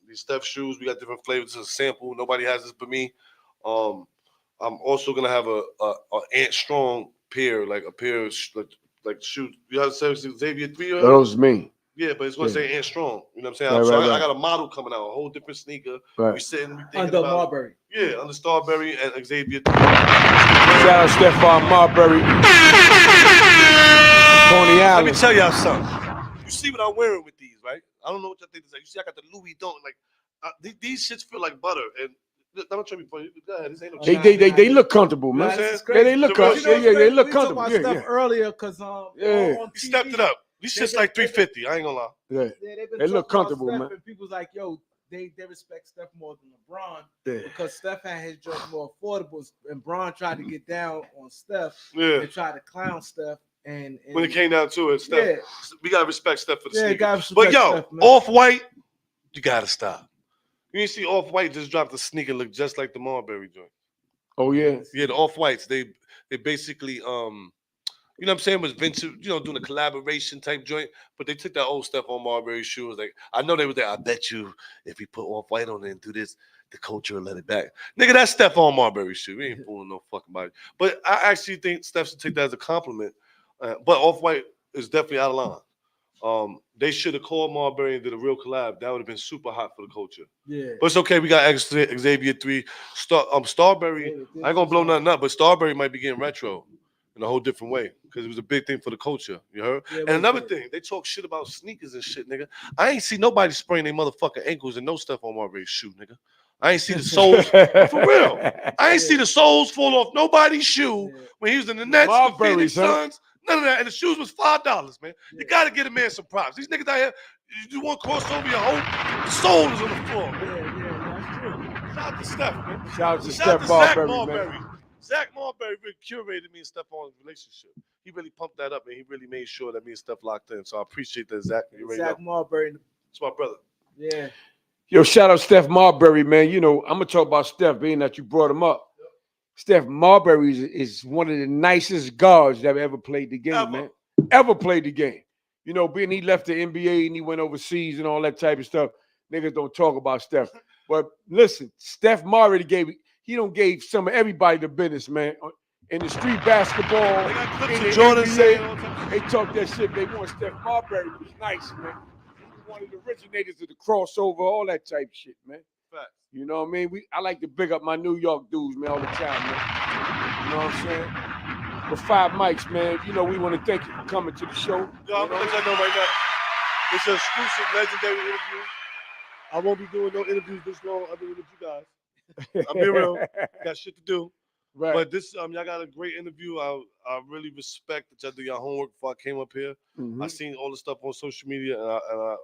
[SPEAKER 6] These Steph shoes. We got different flavors. It's a sample. Nobody has this but me. I'm also gonna have a Ant Strong pair, like a pair of like shoes. You have Xavier 3?
[SPEAKER 5] Those me.
[SPEAKER 6] Yeah, but it's gonna say Ant Strong. You know what I'm saying?
[SPEAKER 5] Right.
[SPEAKER 6] I got a model coming out, a whole different sneaker.
[SPEAKER 5] Right.
[SPEAKER 6] We sitting
[SPEAKER 4] Under Marbury.
[SPEAKER 6] Yeah, under Starberry and Xavier.
[SPEAKER 5] Shout out Stephon Marbury. Tony Allen.
[SPEAKER 6] Let me tell y'all something. You see what I'm wearing with these, right? I don't know what y'all think. You see, I got the Louis Vuitton. Like these shits feel like butter. And I'm not trying to be funny. Go ahead. This ain't no
[SPEAKER 5] They look comfortable, man. Yeah, they look comfortable. Yeah, they look comfortable.
[SPEAKER 4] We talked about stuff earlier because
[SPEAKER 6] you stepped it up. These shit's like $350. I ain't gonna lie.
[SPEAKER 5] Yeah, they look comfortable, man.
[SPEAKER 4] And people's like, yo, they respect Steph more than LeBron because Steph had his drugs more affordable, and Bron tried to get down on Steph and try to clown Steph. And
[SPEAKER 6] when it came down to it, Steph, we gotta respect Steph for the sneaker.
[SPEAKER 4] But
[SPEAKER 6] yo, Off-White, you gotta stop. You ain't see Off-White just dropped a sneaker look just like the Marbury joint.
[SPEAKER 5] Oh yeah,
[SPEAKER 6] yeah. The Off-Whites, they basically You know what I'm saying? Was Vince, doing a collaboration type joint, but they took that old Stephon Marbury shoe. Was like, I know they was there. I bet you if we put Off-White on it and do this, the culture will let it back. Nigga, that's Stephon Marbury shoe. We ain't fooling no fucking body. But I actually think Steph should take that as a compliment. But Off-White is definitely out of line. They should have called Marbury and did a real collab. That would have been super hot for the culture.
[SPEAKER 4] Yeah.
[SPEAKER 6] But it's okay. We got Xavier 3. Starberry, I ain't gonna blow nothing up, but Starberry might be getting retro in a whole different way because it was a big thing for the culture. You heard?
[SPEAKER 4] Yeah,
[SPEAKER 6] and another thing, they talk shit about sneakers and shit, nigga. I ain't see nobody spraying their motherfucking ankles and no stuff on Marbury's shoe, nigga. I ain't see the soles for real. I ain't see the soles fall off nobody's shoe when he was in the Nets, the Phoenix Suns. None of that. And the shoes was $5, man. You got to get a man some props. These niggas out here, you want to cross over your whole the soul is on the floor, man. Shout out to Steph, man.
[SPEAKER 5] Shout out to Steph Marbury, man.
[SPEAKER 6] Zach Marbury really curated me and Stephon's relationship. He really pumped that up, and he really made sure that me and Steph locked in. So I appreciate that, Zach.
[SPEAKER 4] Zach Marbury.
[SPEAKER 6] It's my brother.
[SPEAKER 4] Yeah.
[SPEAKER 5] Yo, shout out Steph Marbury, man. I'm going to talk about Steph, being that you brought him up. Steph Marbury is one of the nicest guards that ever played the game, man. Ever played the game. Being he left the NBA and he went overseas and all that type of stuff, niggas don't talk about Steph. But listen, Steph Marbury gave some of everybody the business, man. In the street basketball, in the NBA, they talk that shit. They want Steph Marbury. It was nice, man. He was one of the originators of the crossover, all that type of shit, man. You know what I mean? I like to big up my New York dudes, man, all the time, man. You know what I'm saying? The 5 mics, man. We want to thank you for coming to the show.
[SPEAKER 6] Yo, I'm gonna let y'all know right now. It's an exclusive legendary interview. I won't be doing no interviews this long other than with you guys. I'm being real. Got shit to do.
[SPEAKER 5] Right.
[SPEAKER 6] But this, y'all got a great interview. I really respect that y'all do your homework before I came up here.
[SPEAKER 5] Mm-hmm.
[SPEAKER 6] I seen all the stuff on social media, and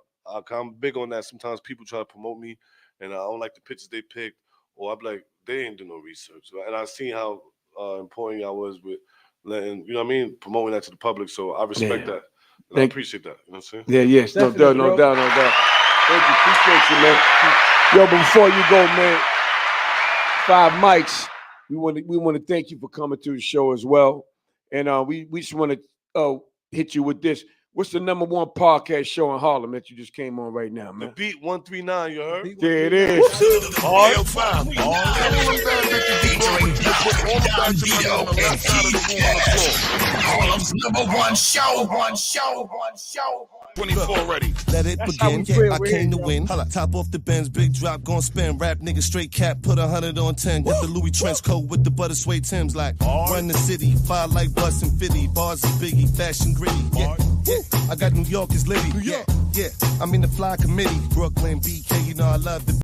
[SPEAKER 6] I'm big on that. Sometimes people try to promote me, and I don't like the pictures they picked, or I'm like, they ain't do no research. And I seen how important y'all was with letting, promoting that to the public. So I respect that. And I appreciate that. You know what I'm saying?
[SPEAKER 5] Yeah, yes. No doubt. Thank you. Appreciate you, man. Yo, but before you go, man, 5 mics. We want to thank you for coming to the show as well. And we just want to hit you with this. What's the number 1 podcast show in Harlem that you just came on right now, man?
[SPEAKER 6] The Beat 139, you heard?
[SPEAKER 5] There it is.
[SPEAKER 3] Featuring Don Vito and Keith Cash. Harlem's #1 show.
[SPEAKER 2] 24 ready.
[SPEAKER 1] Let it begin. I came to win. Top off the Benz, big drop, gon' spin. Rap nigga straight cap, put 100 on 10. Get the Louis trench coat with the butter suede Timbs like run the city. Fire like Bus and Fitty. Bars is Biggie, fashion gritty. Yeah. I got New York is litty. Yeah. I'm in the fly committee. Brooklyn, BK, I love the